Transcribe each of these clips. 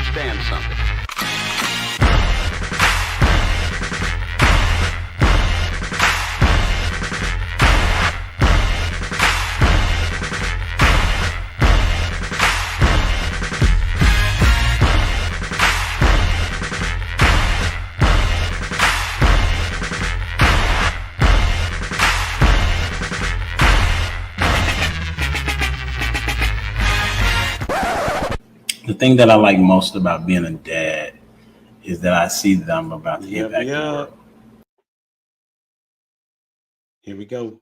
understand something. The thing that I like most about being a dad is that I see that I'm about to impact the world. Here we go.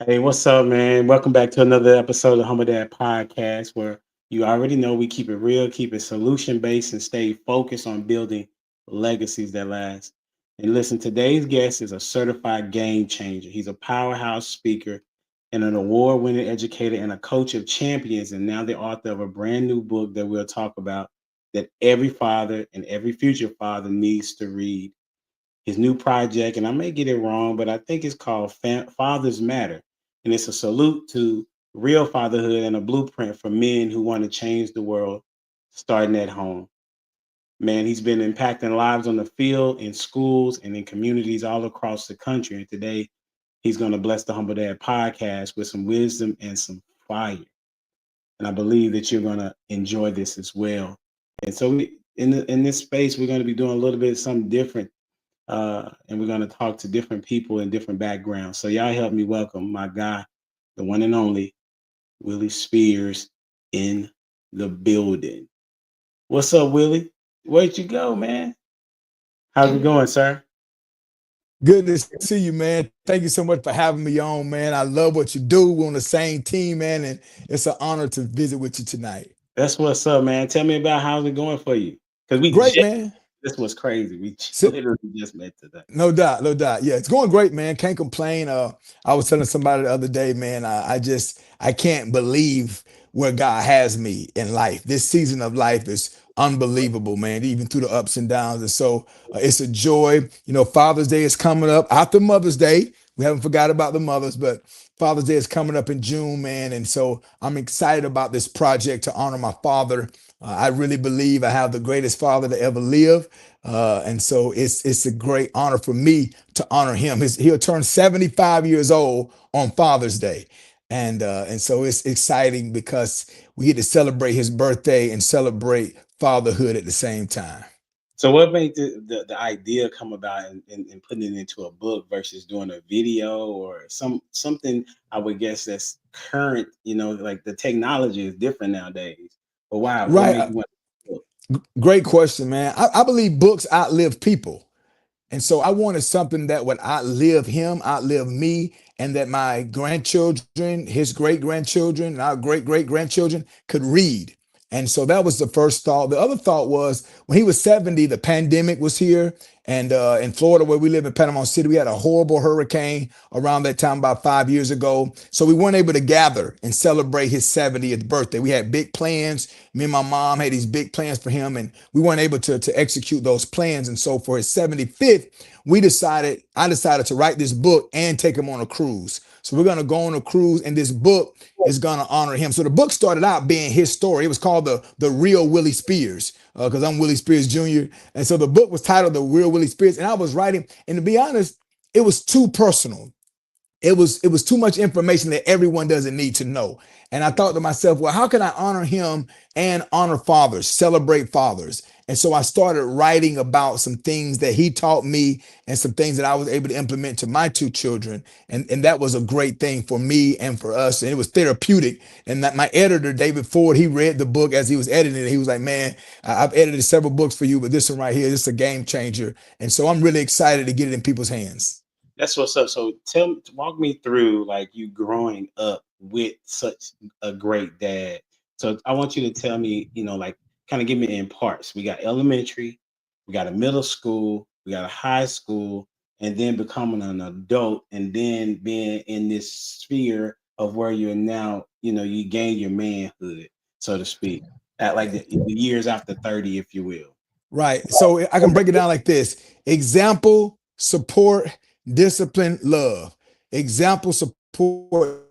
Hey, what's up, man? Welcome back to another episode of Humble Dad Podcast, where you already know we keep it real, keep it solution-based, and stay focused on building legacies that last. And listen, today's guest is a certified game changer. He's a powerhouse speaker and an award-winning educator and a coach of champions, and now the author of a brand new book that we'll talk about that every father and every future father needs to read. His new project, and I may get it wrong, but I think it's called Fathers Matter. And it's a salute to real fatherhood and a blueprint for men who want to change the world, starting at home. Man, he's been impacting lives on the field, in schools, and in communities all across the country. And today, he's going to bless the Humble Dad Podcast with some wisdom and some fire. And I believe that you're going to enjoy this as well. And so in this space, we're going to be doing a little bit of something different. And we're going to talk to different people in different backgrounds. So y'all help me welcome my guy, the one and only Willie Spears in the building. What's up, Willie? Where'd you go, man? How's it going, sir? Good to see you, man. Thank you so much for having me on, man. I love what you do. We're on the same team, man, and it's an honor to visit with you tonight. That's what's up, man. Tell me about how's it going for you? Because man. This was crazy. We literally just met today. No doubt. Yeah, it's going great, man. Can't complain. I was telling somebody the other day, man, I can't believe where God has me in life. This season of life is unbelievable, man, even through the ups and downs. And so it's a joy. You know, Father's Day is coming up after Mother's Day. We haven't forgot about the mothers, but Father's Day is coming up in June, man. And so I'm excited about this project to honor my father. I really believe I have the greatest father to ever live. And so it's a great honor for me to honor him. He'll turn 75 years old on Father's Day. And so it's exciting because we get to celebrate his birthday and celebrate fatherhood at the same time. So what made the idea come about and putting it into a book versus doing a video or something, I would guess that's current, you know, like the technology is different nowadays. But wow. Right. Great question, man. I believe books outlive people. And so I wanted something that would outlive him, outlive me, and that my grandchildren, his great-grandchildren, and our great-great-grandchildren could read. And so that was the first thought. The other thought was when he was 70, the pandemic was here. And in Florida, where we live in Panama City, we had a horrible hurricane around that time about 5 years ago. So we weren't able to gather and celebrate his 70th birthday. We had big plans. Me and my mom had these big plans for him, and we weren't able to execute those plans. And so for his 75th, I decided to write this book and take him on a cruise. So we're going to go on a cruise, and this book is going to honor him. So the book started out being his story. It was called The Real Willie Spears, because I'm Willie Spears Jr. And so the book was titled The Real Willie Spears. And I was writing, and to be honest, it was too personal. It was too much information that everyone doesn't need to know. And I thought to myself, well, how can I honor him and honor fathers, celebrate fathers? And so I started writing about some things that he taught me and some things that I was able to implement to my two children. And that was a great thing for me and for us. And it was therapeutic. And that my editor, David Ford, he read the book as he was editing it. He was like, man, I've edited several books for you, but this one right here, this is a game changer. And so I'm really excited to get it in people's hands. That's what's up. So walk me through like you growing up with such a great dad. So I want you to tell me, you know, like kind of give me in parts. We got elementary, we got a middle school, we got a high school, and then becoming an adult, and then being in this sphere of where you're now, you know, you gain your manhood, so to speak, at like the years after 30, if you will. Right. So I can break it down like this: example, support, discipline, love. Example, support.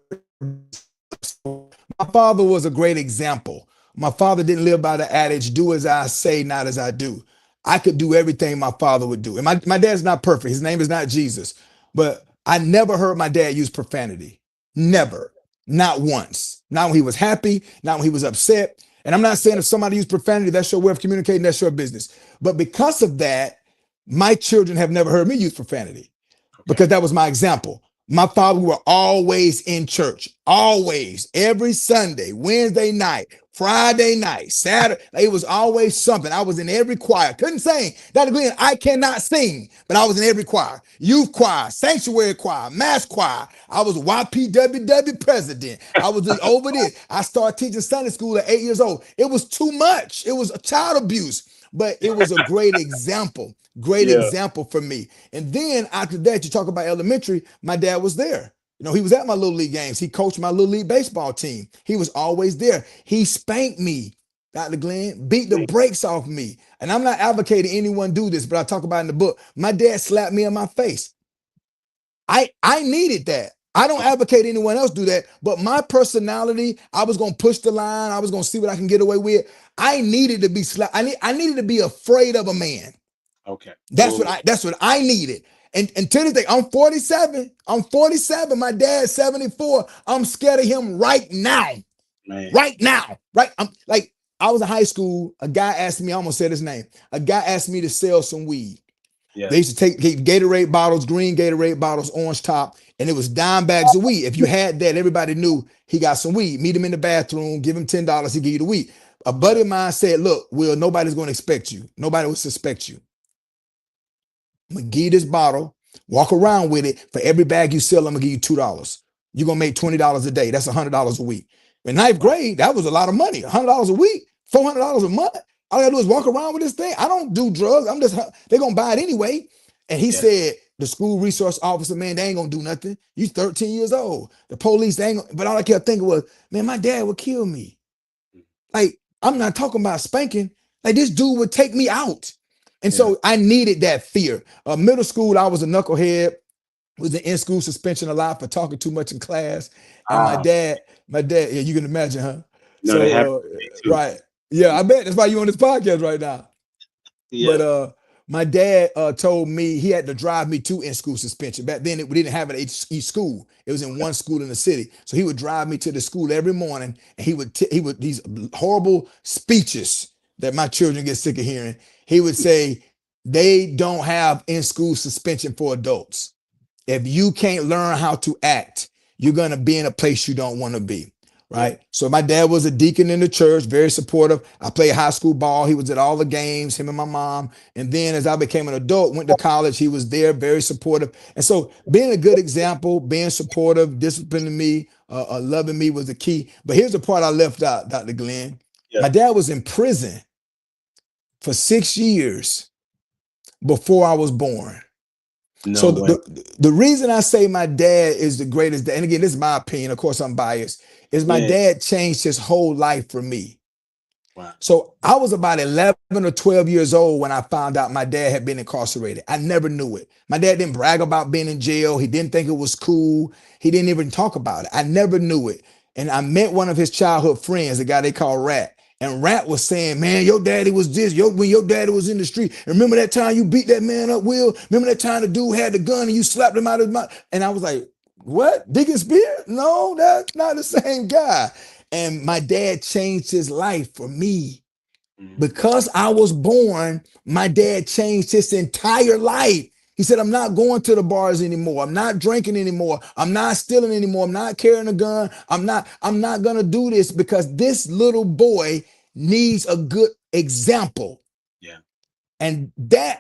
father was a great example. My father didn't live by the adage, do as I say, not as I do. I could do everything my father would do. And my dad's not perfect. His name is not Jesus. But I never heard my dad use profanity. Never. Not once. Not when he was happy, not when he was upset. And I'm not saying if somebody used profanity, that's your way of communicating, that's your business. But because of that, my children have never heard me use profanity Okay. because that was my example. My father, we were always in church, always, every Sunday, Wednesday night, Friday night, Saturday. It was always something. I was in every choir. Couldn't sing. Dr. Glenn, I cannot sing, but I was in every choir. Youth choir, sanctuary choir, mass choir. I was YPWW president. I was over this. I started teaching Sunday school at 8 years old. It was too much. It was child abuse, but it was a great example. Great Yeah. example for me. And then after that, you talk about elementary, my dad was there. You know, he was at my little league games. He coached my little league baseball team. He was always there. He spanked me, Dr. Glenn, beat the brakes off me. And I'm not advocating anyone do this, but I talk about it in the book. My dad slapped me in my face. I needed that. I don't advocate anyone else do that, but my personality, I was going to push the line. I was going to see what I can get away with. I needed to be slapped. I needed to be afraid of a man. Okay. That's what I needed. And to this day, I'm 47. I'm 47. My dad's 74. I'm scared of him right now. Man. Right now. Right. I'm like, I was in high school. A guy asked me, I almost said his name. A guy asked me to sell some weed. Yeah. They used to take Gatorade bottles, green Gatorade bottles, orange top, and it was dime bags of weed. If you had that, everybody knew he got some weed. Meet him in the bathroom, give him $10, he give you the weed. A buddy of mine said, look, Will, nobody's going to expect you. Nobody will suspect you. I'm gonna give you this bottle, walk around with it. For every bag you sell, I'm gonna give you $2. You're gonna make $20 a day. That's $100 a week. In ninth grade, that was a lot of money. $100 a week, $400 a month. All I gotta do is walk around with this thing. I don't do drugs. They're gonna buy it anyway. And he said, the school resource officer, man, they ain't gonna do nothing. You 13 years old. The police, they ain't gonna, but all I kept thinking was, man, my dad would kill me. Like, I'm not talking about spanking. Like, this dude would take me out. And so I needed that fear. Middle school, I was a knucklehead, was in school suspension a lot for talking too much in class. And my dad, yeah, you can imagine, huh? No, So, right. Yeah, I bet that's why you're on this podcast right now. Yeah. But my dad told me he had to drive me to in-school suspension. Back then, we didn't have it at each school. It was in one school in the city. So he would drive me to the school every morning, and he would these horrible speeches that my children get sick of hearing. He would say, they don't have in-school suspension for adults. If you can't learn how to act, you're going to be in a place you don't want to be. Right. So my dad was a deacon in the church, very supportive. I played high school ball. He was at all the games, him and my mom. And then as I became an adult, went to college, he was there, very supportive. And so being a good example, being supportive, disciplining me, loving me was the key. But here's the part I left out, Dr. Glenn. Yeah. My dad was in prison for 6 years before I was born. No so way. The reason I say my dad is the greatest, and again, this is my opinion, of course I'm biased, is my dad changed his whole life for me. Wow. So I was about 11 or 12 years old when I found out my dad had been incarcerated. I never knew it. My dad didn't brag about being in jail. He didn't think it was cool. He didn't even talk about it. I never knew it. And I met one of his childhood friends, a guy they call Rat. And Rat was saying, man, your daddy was this, when your daddy was in the street. Remember that time you beat that man up, Will? Remember that time the dude had the gun and you slapped him out of his mouth? And I was like, what? Deacon Spears? No, that's not the same guy. And my dad changed his life for me. Because I was born, my dad changed his entire life. He said, I'm not going to the bars anymore. I'm not drinking anymore. I'm not stealing anymore. I'm not carrying a gun. I'm not going to do this because this little boy needs a good example. Yeah. And that,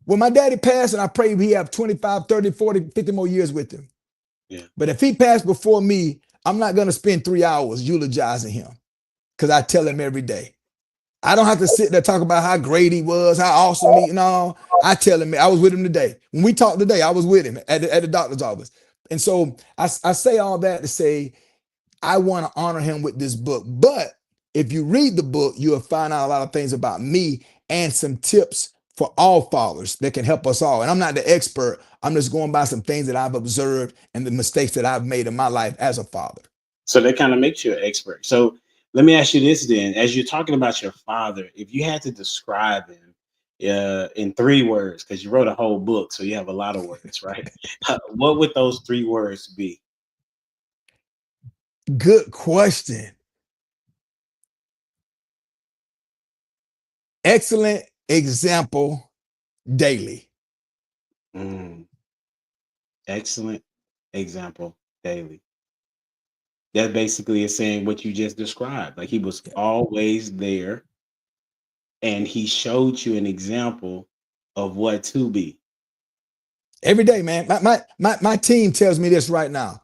when my daddy passed, and I pray he have 25, 30, 40, 50 more years with him. Yeah. But if he passed before me, I'm not going to spend 3 hours eulogizing him because I tell him every day. I don't have to sit there talk about how great he was, how awesome he, no. I tell him, I was with him today. When we talked today, I was with him at the doctor's office. And so I say all that to say, I want to honor him with this book. But if you read the book, you'll find out a lot of things about me and some tips for all fathers that can help us all. And I'm not the expert. I'm just going by some things that I've observed and the mistakes that I've made in my life as a father. So that kind of makes you an expert. So let me ask you this then. As you're talking about your father, if you had to describe him in 3 words, because you wrote a whole book, so you have a lot of words, right? What would those 3 words be? Good question. Excellent example daily. Mm, excellent example daily. That basically is saying what you just described. Like he was always there and he showed you an example of what to be. Every day, man. My team tells me this right now.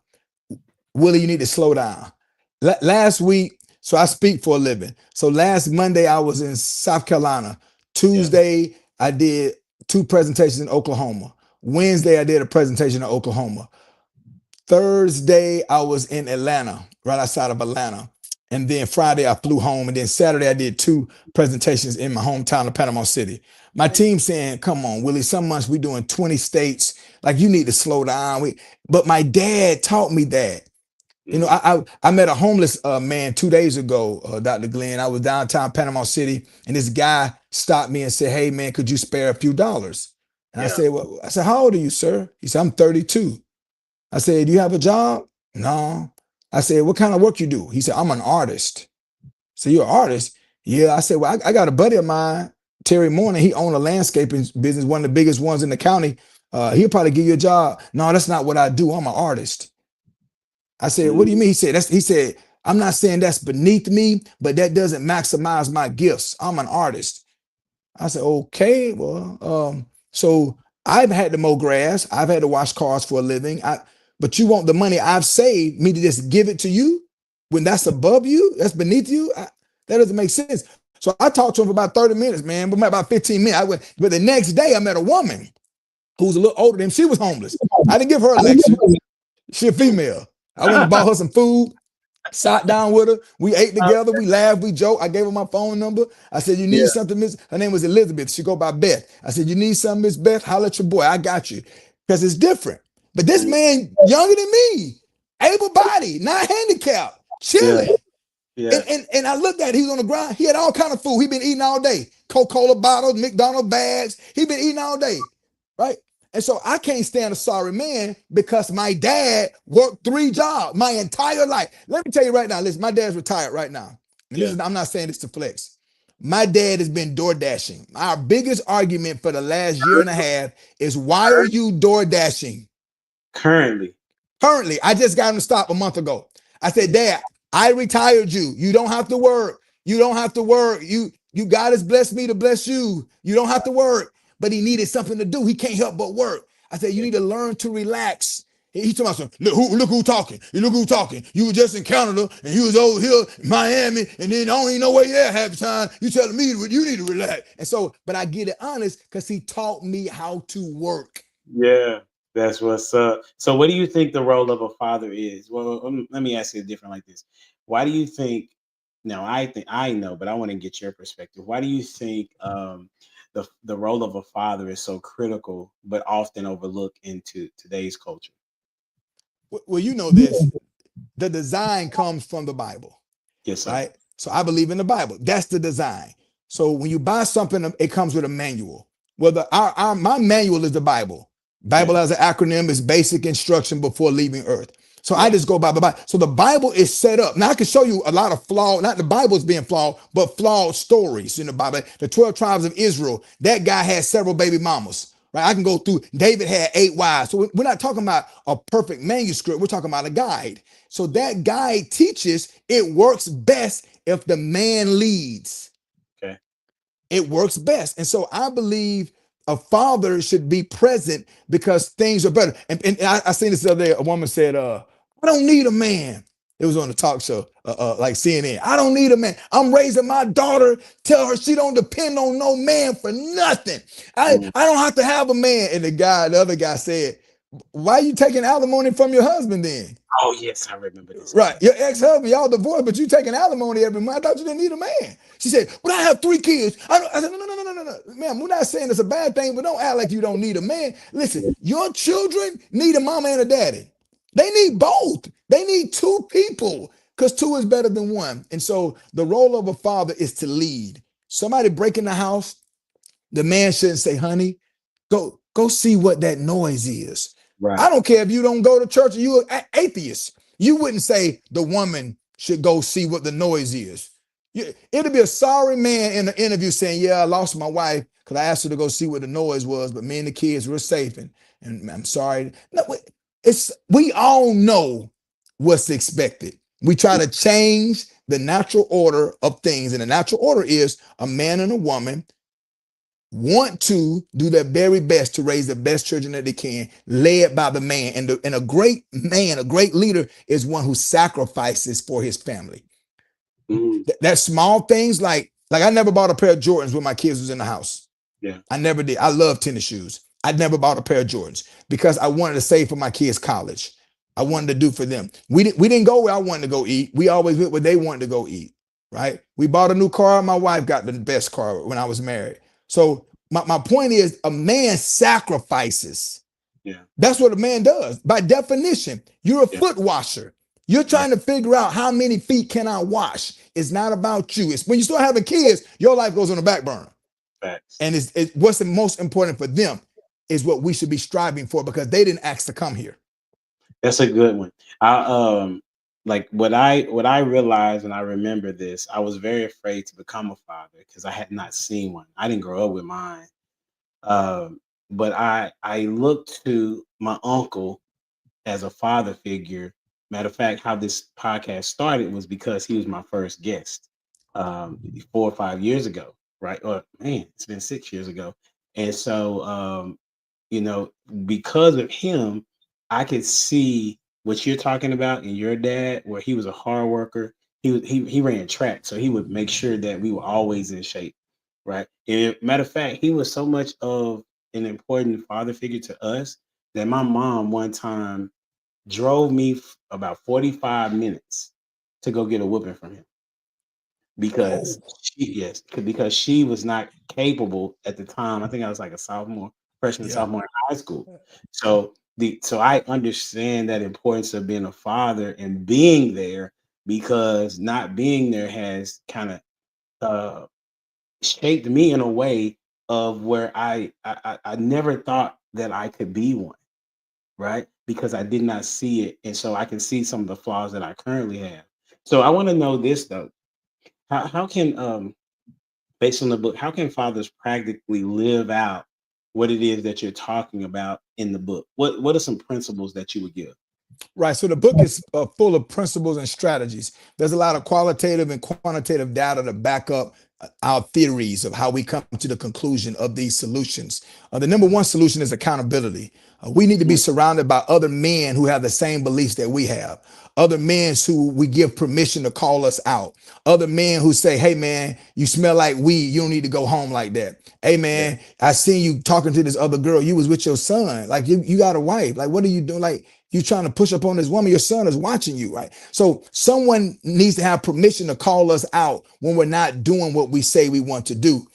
Willie, you need to slow down. Last week, so I speak for a living. So last Monday, I was in South Carolina. Yeah. Tuesday, I did 2 presentations in Oklahoma. Wednesday, I did a presentation in Oklahoma. Thursday, I was in Atlanta, right outside of Atlanta. And then Friday, I flew home. And then Saturday, I did 2 presentations in my hometown of Panama City. My team saying, come on, Willie, some months we doing 20 states. Like, you need to slow down. But my dad taught me that. You know, I met a homeless man 2 days ago, Dr. Glenn. I was downtown Panama City, and this guy stopped me and said, "Hey, man, could you spare a few dollars?" And I Yeah. said, "Well," I said, "How old are you, sir?" He said, "I'm 32." I said, "Do you have a job?" "No." I said, "What kind of work you do?" He said, "I'm an artist." So you're an artist? Yeah. I said, "Well, I got a buddy of mine, Terry Morning. He owned a landscaping business, one of the biggest ones in the county. He'll probably give you a job." "No, that's not what I do. I'm an artist." I said, "What do you mean?" He said, "I'm not saying that's beneath me, but that doesn't maximize my gifts. I'm an artist." I said, "Okay, well, so I've had to mow grass, I've had to wash cars for a living. But you want the money I've saved me to just give it to you when that's above you, that's beneath you? That doesn't make sense." So I talked to him for about 30 minutes, man, but about 15 minutes. But the next day I met a woman who's a little older than him. She was homeless. I didn't give her a lecture. She a female. I went and bought her some food, sat down with her. We ate together. We laughed. We joked. I gave her my phone number. I said, "You need Yeah. something, Miss?" Her name was Elizabeth. She go by Beth. I said, "You need something, Miss Beth? Holler at your boy. I got you." Because it's different. But this man, younger than me, able-bodied, not handicapped, Yeah. chilling. Yeah. And I looked at it, he was on the ground. He had all kind of food. He been eating all day. Coca-Cola bottles, McDonald's bags. He been eating all day, right? And so I can't stand a sorry man because my dad worked 3 jobs my entire life. Let me tell you right now, listen, my dad's retired right now. And this is, I'm not saying this to flex. My dad has been door dashing. Our biggest argument for the last year and a half is, why are you door dashing? Currently. I just got him to stop a month ago. I said, "Dad, I retired you. You don't have to work. You don't have to work. You God has blessed me to bless you. You don't have to work." But he needed something to do. He can't help but work. I said, "You need to learn to relax." He told me, look who talking. Look who talking. You were just in Canada and you was over here in Miami, and then I don't even know where you're at half the time. You telling me you need to relax. And so, but I get it honest because he taught me how to work. Yeah. That's what's up. So, what do you think the role of a father is? Well, let me ask you different like this. Why do you think? Now, I think I know, but I want to get your perspective. Why do you think the role of a father is so critical, but often overlooked into today's culture? Well, you know this. The design comes from the Bible, Yes, sir. right? So I believe in the Bible. That's the design. So when you buy something, it comes with a manual. Well, my manual is the Bible. Bible Okay. has an acronym. It's basic instruction before leaving Earth. So I Yeah. just go by the Bible. So the Bible is set up. Now I can show you a lot of flawed, not the Bible's being flawed, but flawed stories in the Bible. The 12 tribes of Israel, that guy had several baby mamas. Right? I can go through. David had 8 wives. So we're not talking about a perfect manuscript. We're talking about a guide. So that guide teaches it works best if the man leads. Okay. It works best. And so I believe a father should be present because things are better. And I seen this the other day. A woman said, "I don't need a man." It was on the talk show, like CNN. "I don't need a man. I'm raising my daughter. Tell her she don't depend on no man for nothing. I don't have to have a man." And the other guy said, "Why are you taking alimony from your husband then?" Oh, yes, I remember this. Right. Your ex-husband, y'all divorced, but you taking alimony every month. I thought you didn't need a man. She said, "But I have 3 kids." I said, no. Ma'am, we're not saying it's a bad thing, but don't act like you don't need a man. Listen, your children need a mama and a daddy. They need both. They need two people because two is better than one. And so the role of a father is to lead. Somebody break in the house, the man shouldn't say, honey, go see what that noise is. Right. I don't care if you don't go to church or you're an atheist. You wouldn't say the woman should go see what the noise is. It'll be a sorry man in the interview saying, yeah, I lost my wife because I asked her to go see what the noise was, but me and the kids were safe, and I'm sorry. No, we all know what's expected. We try to change the natural order of things, and the natural order is a man and a woman want to do their very best to raise the best children that they can, led by the man. And a great man, a great leader is one who sacrifices for his family. That small things like I never bought a pair of Jordans when my kids was in the house. Yeah. I never did. I love tennis shoes. I never bought a pair of Jordans because I wanted to save for my kids' college. I wanted to do for them. We didn't go where I wanted to go eat. We always went where they wanted to go eat, right? We bought a new car. My wife got the best car when I was married. So my point is a man sacrifices. Yeah. That's what a man does. By definition, you're a foot washer. You're trying to figure out how many feet can I wash. It's not about you. It's when you start having kids, your life goes on the back burner. Facts. And it's what's the most important for them is what we should be striving for because they didn't ask to come here. That's a good one. I like what I realized, and I remember this. I was very afraid to become a father because I had not seen one. I didn't grow up with mine. But I looked to my uncle as a father figure. Matter of fact, how this podcast started was because he was my first guest 4 or 5 years ago, right? Or man, it's been 6 years ago. And so because of him, I could see what you're talking about in your dad, where he was a hard worker. He ran track, so he would make sure that we were always in shape, right? And matter of fact, he was so much of an important father figure to us that my mom one time drove me about 45 minutes to go get a whooping from him because she was not capable at the time. I think I was like a freshman, sophomore in high school. So I understand that importance of being a father and being there, because not being there has kind of shaped me in a way of where I never thought that I could be one, right? Because I did not see it. And so I can see some of the flaws that I currently have. So I want to know this though. How can based on the book, how can fathers practically live out what it is that you're talking about in the book? What are some principles that you would give? Right. So the book is full of principles and strategies. There's a lot of qualitative and quantitative data to back up our theories of how we come to the conclusion of these solutions. The number one solution is accountability. We need to be surrounded by other men who have the same beliefs that we have. Other men who we give permission to call us out. Other men who say, hey, man, you smell like weed. You don't need to go home like that. Hey, man, I seen you talking to this other girl. You was with your son. Like you got a wife. Like, what are you doing? Like, you trying to push up on this woman, your son is watching you, right? So someone needs to have permission to call us out when we're not doing what we say we want to do.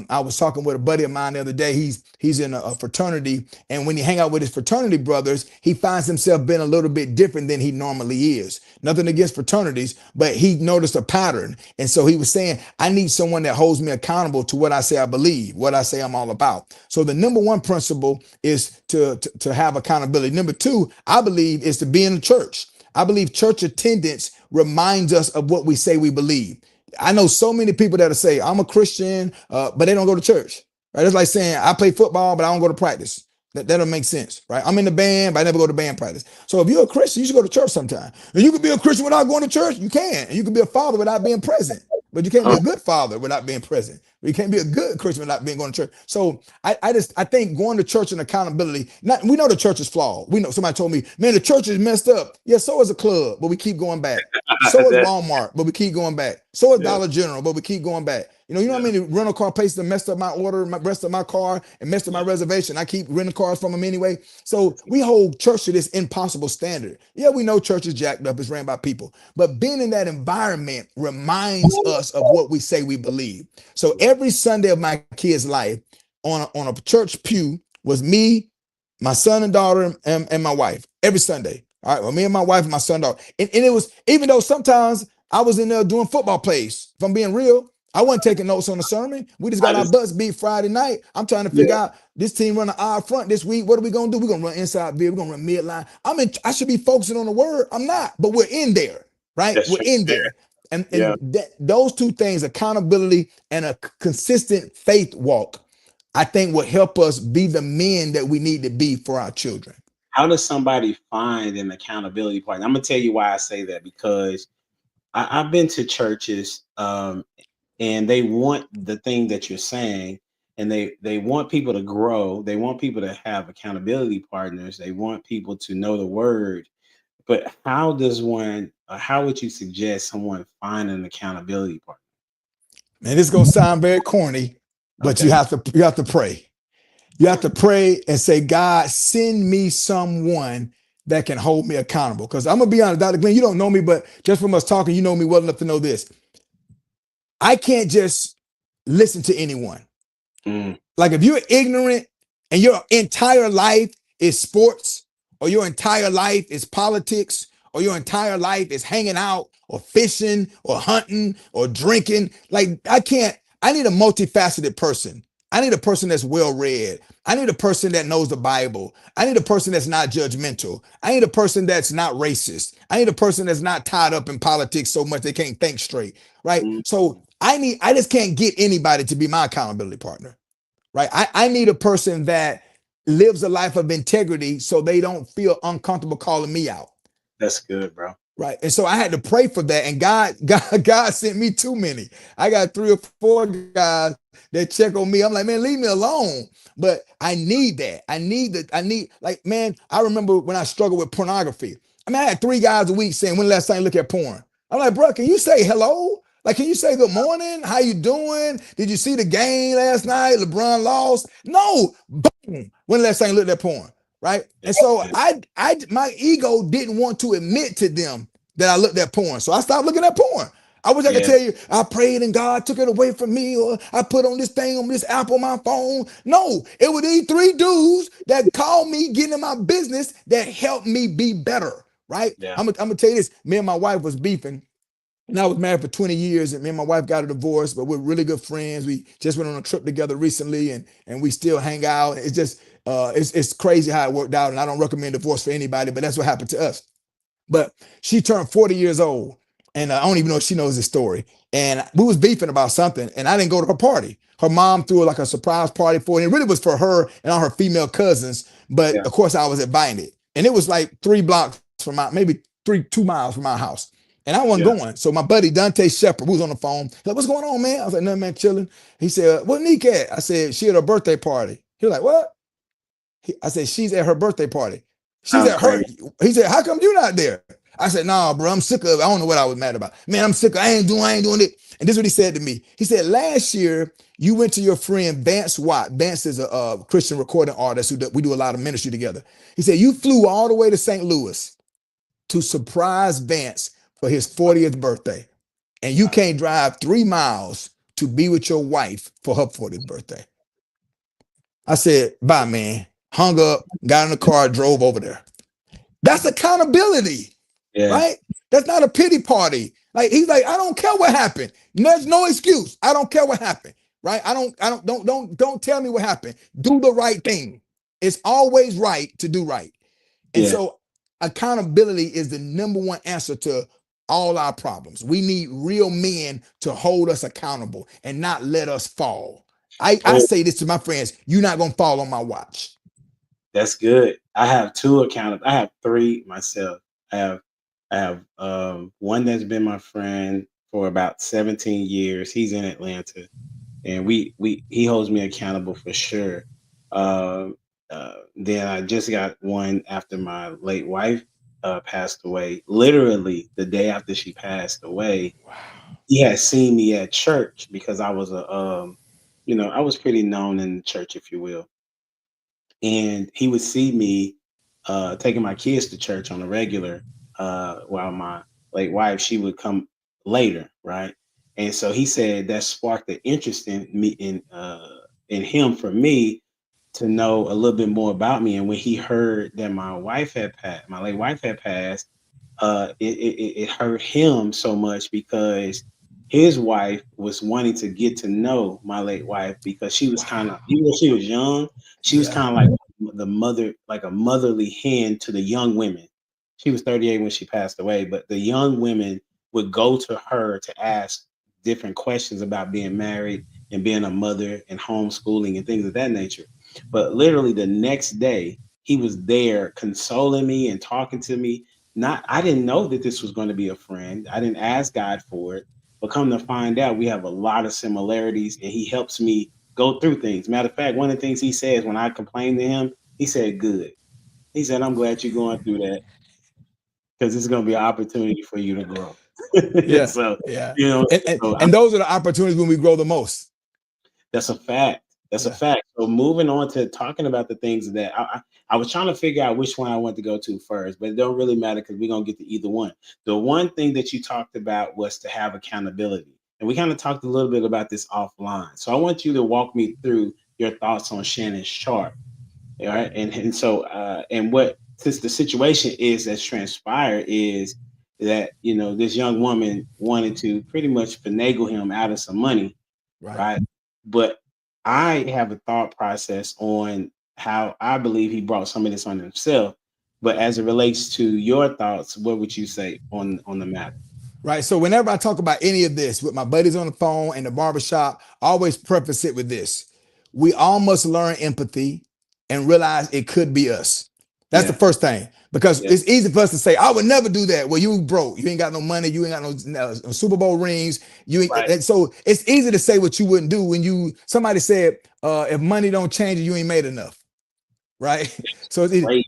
I was talking with a buddy of mine the other day. He's in a fraternity, and when he hang out with his fraternity brothers, he finds himself being a little bit different than he normally is. Nothing against fraternities, but he noticed a pattern. And so he was saying, I need someone that holds me accountable to what I say I believe, what I say I'm all about. So the number one principle is to have accountability. Number two, I believe, is to be in the church. I believe church attendance reminds us of what we say we believe. I know so many people that'll say, I'm a Christian, but they don't go to church. Right? It's like saying, I play football, but I don't go to practice. That don't make sense, right? I'm in the band, but I never go to band practice. So if you're a Christian, you should go to church sometime. And you can be a Christian without going to church. You can. And you can be a father without being present. But you can't be a good father without being present. You can't be a good Christian without being going to church. So I think going to church and accountability, we know the church is flawed. We know somebody told me, man, the church is messed up. Yeah, so is a club, but we keep going back. So is Walmart, but we keep going back. So is Dollar General, but we keep going back. You know how many rental car places that messed up my order, rest of my car, and messed up my reservation. I keep renting cars from them anyway. So we hold church to this impossible standard. Yeah, we know church is jacked up, it's ran by people, but being in that environment reminds us of what we say we believe. So every Sunday of my kid's life on a church pew was me, my son and daughter, and my wife. Every Sunday. All right, well, me and my wife and my son, dog. And it was, even though sometimes I was in there doing football plays, if I'm being real, I wasn't taking notes on the sermon. We just got our butts beat Friday night. I'm trying to figure out this team running odd front this week. What are we going to do? We're going to run inside veer. We're going to run midline. I should be focusing on the word. I'm not, but we're in there, right? We're in there. And those two things, accountability and a consistent faith walk, I think will help us be the men that we need to be for our children. How does somebody find an accountability partner? I'm gonna tell you why I say that, because I've been to churches, and they want the thing that you're saying, and they want people to grow. They want people to have accountability partners. They want people to know the word. But how would you suggest someone find an accountability partner? Man, this is gonna sound very corny, but you have to pray. You have to pray and say, God, send me someone that can hold me accountable. Because I'm going to be honest, Dr. Glenn, you don't know me, but just from us talking, you know me well enough to know this. I can't just listen to anyone. Like if you're ignorant and your entire life is sports, or your entire life is politics, or your entire life is hanging out or fishing or hunting or drinking, like I need a multifaceted person. I need a person that's well-read. I need a person that knows the Bible. I need a person that's not judgmental. I need a person that's not racist. I need a person that's not tied up in politics so much they can't think straight, right? So I just can't get anybody to be my accountability partner, right? I need a person that lives a life of integrity so they don't feel uncomfortable calling me out. That's good, bro. Right. And so I had to pray for that. And God sent me too many. I got 3 or 4 guys that check on me. I'm like, man, leave me alone. But I need that. I remember when I struggled with pornography. I mean, I had 3 guys a week saying, when the last time you look at porn? I'm like, bro, can you say hello? Like, can you say good morning? How you doing? Did you see the game last night? LeBron lost? No. Boom. When the last time you looked at porn? Right. And so my ego didn't want to admit to them that I looked at porn. So I stopped looking at porn. I wish I could tell you I prayed and God took it away from me, or I put on this thing on this app on my phone. No, it was these 3 dudes that called me, getting in my business, that helped me be better. Right. Yeah. I'm gonna tell you this. Me and my wife was beefing. And I was married for 20 years, and me and my wife got a divorce, but we're really good friends. We just went on a trip together recently, and we still hang out. It's just it's crazy how it worked out, and I don't recommend divorce for anybody, but that's what happened to us. But she turned 40 years old, and I don't even know if she knows this story. And we was beefing about something, and I didn't go to her party. Her mom threw like a surprise party for her, and it really was for her and all her female cousins. But of course, I was invited, and it was like 3 blocks from maybe 2 miles from my house. And I wasn't going. So my buddy, Dante Shepard, who was on the phone, like, what's going on, man? I was like, nothing, man, chilling. He said, what Nick at? I said, she at her birthday party. He was like, what? I said, she's at her birthday party. She's at her. He said, how come you're not there? I said, nah, bro, I'm sick of it. I don't know what I was mad about. Man, I'm sick of I ain't doing it. And this is what he said to me. He said, last year, you went to your friend Vance Watt. Vance is a Christian recording artist we do a lot of ministry together. He said, you flew all the way to St. Louis to surprise Vance for his 40th birthday. And you can't drive 3 miles to be with your wife for her 40th birthday. I said, bye, man. Hung up, got in the car, drove over there. That's accountability, right? That's not a pity party. Like, he's like, I don't care what happened. There's no excuse. I don't care what happened, right? Don't tell me what happened. Do the right thing. It's always right to do right. And so accountability is the number one answer to all our problems. We need real men to hold us accountable and not let us fall. I say this to my friends, you're not going to fall on my watch. That's good. I have 2 accountable. I have 3 myself. I have one that's been my friend for about 17 years. He's in Atlanta, and he holds me accountable for sure. Then I just got one after my late wife passed away. Literally the day after she passed away, he had seen me at church because I was I was pretty known in the church, if you will. And he would see me taking my kids to church on a regular, while my late wife, she would come later, right? And so he said that sparked the interest in me, in him, for me to know a little bit more about me. And when he heard that my wife had passed, my late wife had passed, it hurt him so much because his wife was wanting to get to know my late wife because she was kind of, Wow. even though she was young, she was Yeah. kind of like the mother, like a motherly hen to the young women. She was 38 when she passed away, but the young women would go to her to ask different questions about being married and being a mother and homeschooling and things of that nature. But literally the next day, he was there consoling me and talking to me. Not, I didn't know that this was going to be a friend. I didn't ask God for it, but come to find out, we have a lot of similarities, and he helps me go through things. Matter of fact, one of the things he says when I complained to him, he said, "Good." He said, "I'm glad you're going through that because it's going to be an opportunity for you to grow." Yeah. So, Yeah. you know, And, and, so and those are the opportunities when we grow the most. that's a fact. That's a Yeah. fact. So moving on to talking about the things that I was trying to figure out which one I want to go to first, but it don't really matter because we're gonna get to either one. The one thing that you talked about was to have accountability, and we kind of talked a little bit about this offline. So I want you to walk me through your thoughts on Shannon Sharpe. All right, and so and what, since the situation is that's transpired is that this young woman wanted to pretty much finagle him out of some money, Right. right? But I have a thought process on how I believe he brought some of this on himself. But as it relates to your thoughts, what would you say on the matter? Right. So whenever I talk about any of this with my buddies on the phone and the barbershop, I always preface it with this. We all must learn empathy and realize it could be us. That's the Yeah, first thing. Because yeah, it's easy for us to say, I would never do that. Well, you broke. You ain't got no money. You ain't got no Super Bowl rings. You ain't, right. and so it's easy to say what you wouldn't do when somebody said, if money don't change it, you ain't made enough. Right? So Great.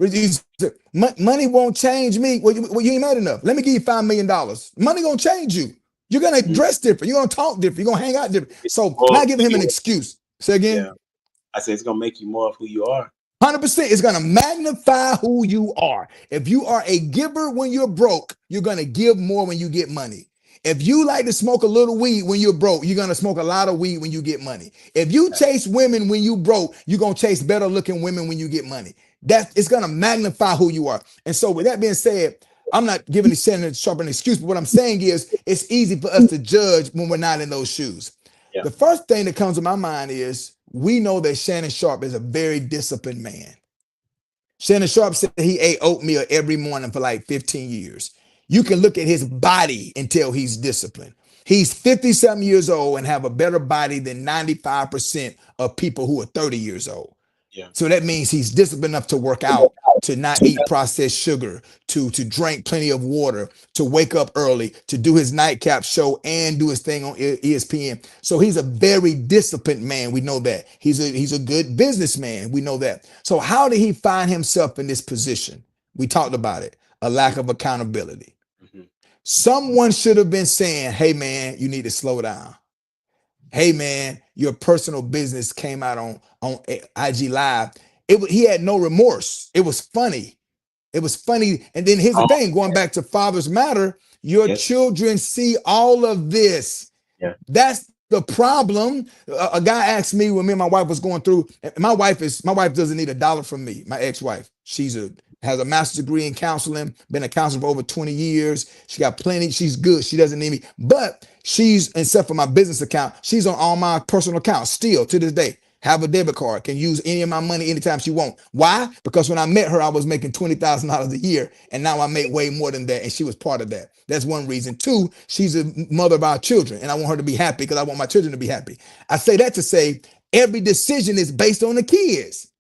money won't change me. Well, you ain't made enough. Let me give you $5 million. Money gonna change you. You're gonna Mhm. dress different. You're gonna talk different. You're gonna hang out different. It's So more of not giving who him you an are. excuse. Say again. Yeah, I say it's gonna make you more of who you are. 100% is going to magnify who you are. If you are a giver when you're broke, you're going to give more when you get money. If you like to smoke a little weed when you're broke, you're going to smoke a lot of weed when you get money. If you chase women when you broke, you're going to chase better looking women when you get money. It's going to magnify who you are. And so with that being said, I'm not giving the Shannon Sharpe an excuse, but what I'm saying is it's easy for us to judge when we're not in those shoes. Yeah, The first thing that comes to my mind is we know that Shannon Sharpe is a very disciplined man. Shannon Sharpe said he ate oatmeal every morning for like 15 years. You can look at his body and tell he's disciplined. He's 50-something years old and have a better body than 95% of people who are 30 years old. yeah, So that means he's disciplined enough to work out, to not eat processed sugar, to drink plenty of water, to wake up early, to do his nightcap show and do his thing on ESPN. So he's a very disciplined man. We know that. He's a good businessman. We know that. So how did he find himself in this position? We talked about it. A lack of accountability. hmm Someone should have been saying, "Hey man, you need to slow down. Hey man, your personal business came out on IG Live." He had no remorse. It was funny. It was funny. And then here's the Oh, thing: going back to Fathers Matter, your yes, children see all of this. yeah, That's the problem. A guy asked me when me and my wife was going through. My wife doesn't need a dollar from me. My ex-wife, has a master's degree in counseling, been a counselor for over 20 years. She got plenty. She's good. She doesn't need me, but except for my business account, she's on all my personal accounts still to this day. Have a debit card, can use any of my money anytime she wants. Why? Because when I met her, I was making $20,000 a year, and now I make way more than that, and she was part of that. That's one reason. Two, she's a mother of our children, and I want her to be happy because I want my children to be happy. I say that to say every decision is based on the kids.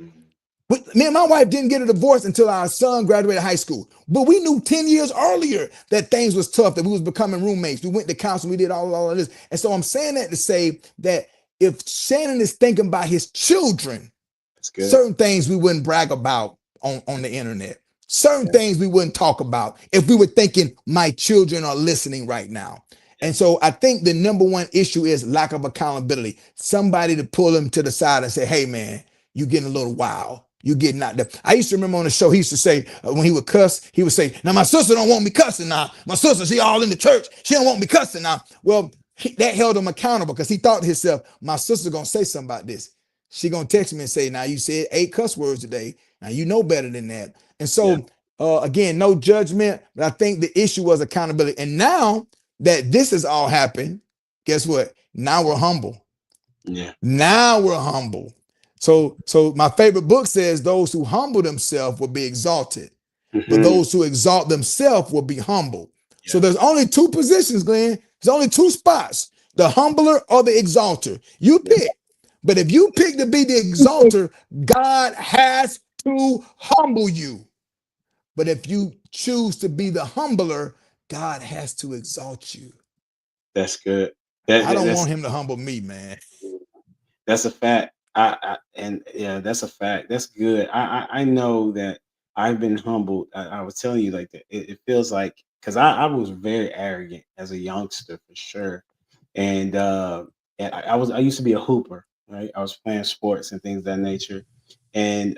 mhm, Me and my wife didn't get a divorce until our son graduated high school. But we knew 10 years earlier that things was tough, that we was becoming roommates. We went to counseling, we did all of this. And so I'm saying that to say that if Shannon is thinking about his children, that's good. certain things we wouldn't brag about on the internet. Certain Yeah, things we wouldn't talk about if we were thinking my children are listening right now. yeah, And so I think the number one issue is lack of accountability. Somebody to pull them to the side and say, "Hey man, you getting a little wild. You getting out there." I used to remember on the show, he used to say, when he would cuss, he would say, "Now my sister don't want me cussing now. My sister, she all in the church. She don't want me cussing now." Well, that held him accountable because he thought to himself, my sister gonna say something about this. she gonna text me and say, now you said 8 cuss words today. Now you know better than that. And Yeah. so again, no judgment, but I think the issue was accountability. And now that this has all happened, guess what? Now we're humble. Yeah. Now we're humble. So my favorite book says those who humble themselves will be exalted, but Mm-hmm. those who exalt themselves will be humble. So Yeah. there's only 2 positions, Glenn. There's only 2 spots, the humbler or the exalter. You Yeah. pick. But if you pick to be the exalter, God has to humble you. But if you choose to be the humbler, God has to exalt you. That's good. I don't That's want him to humble me, man. That's a fact. And yeah, that's a fact. That's good. I know that I've been humbled. I was telling you like that. It feels like because I was very arrogant as a youngster for sure, and I used to be a hooper. Right, I was playing sports and things of that nature. And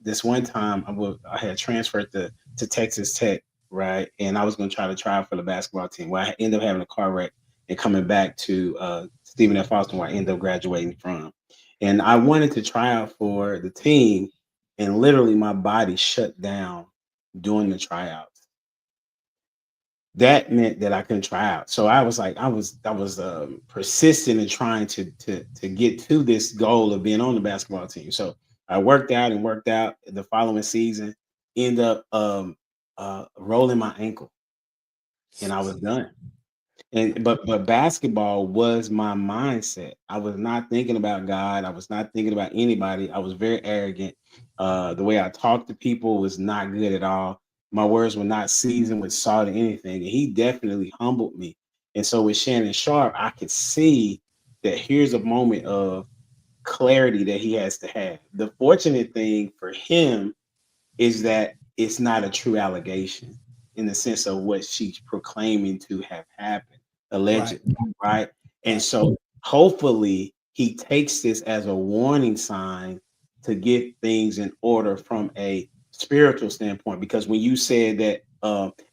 this one time, I had transferred to Texas Tech, right, and I was going to try out for the basketball team. Well, I ended up having a car wreck and coming back to Stephen F. Austin, where I ended up graduating from. And I wanted to try out for the team, and literally my body shut down during the tryouts. That meant that I couldn't try out. So I was like, I was persistent in trying to get to this goal of being on the basketball team. So I worked out and worked out the following season, end up rolling my ankle, and I was done. And but basketball was my mindset. I was not thinking about God. I was not thinking about anybody. I was very arrogant. The way I talked to people was not good at all. My words were not seasoned with salt or anything. And he definitely humbled me. And so with Shannon Sharpe, I could see that here's a moment of clarity that he has to have. The fortunate thing for him is that it's not a true allegation in the sense of what she's proclaiming to have happened, Right. allegedly, right? And Right. so hopefully he takes this as a warning sign to get things in order from a spiritual standpoint. Because when you said that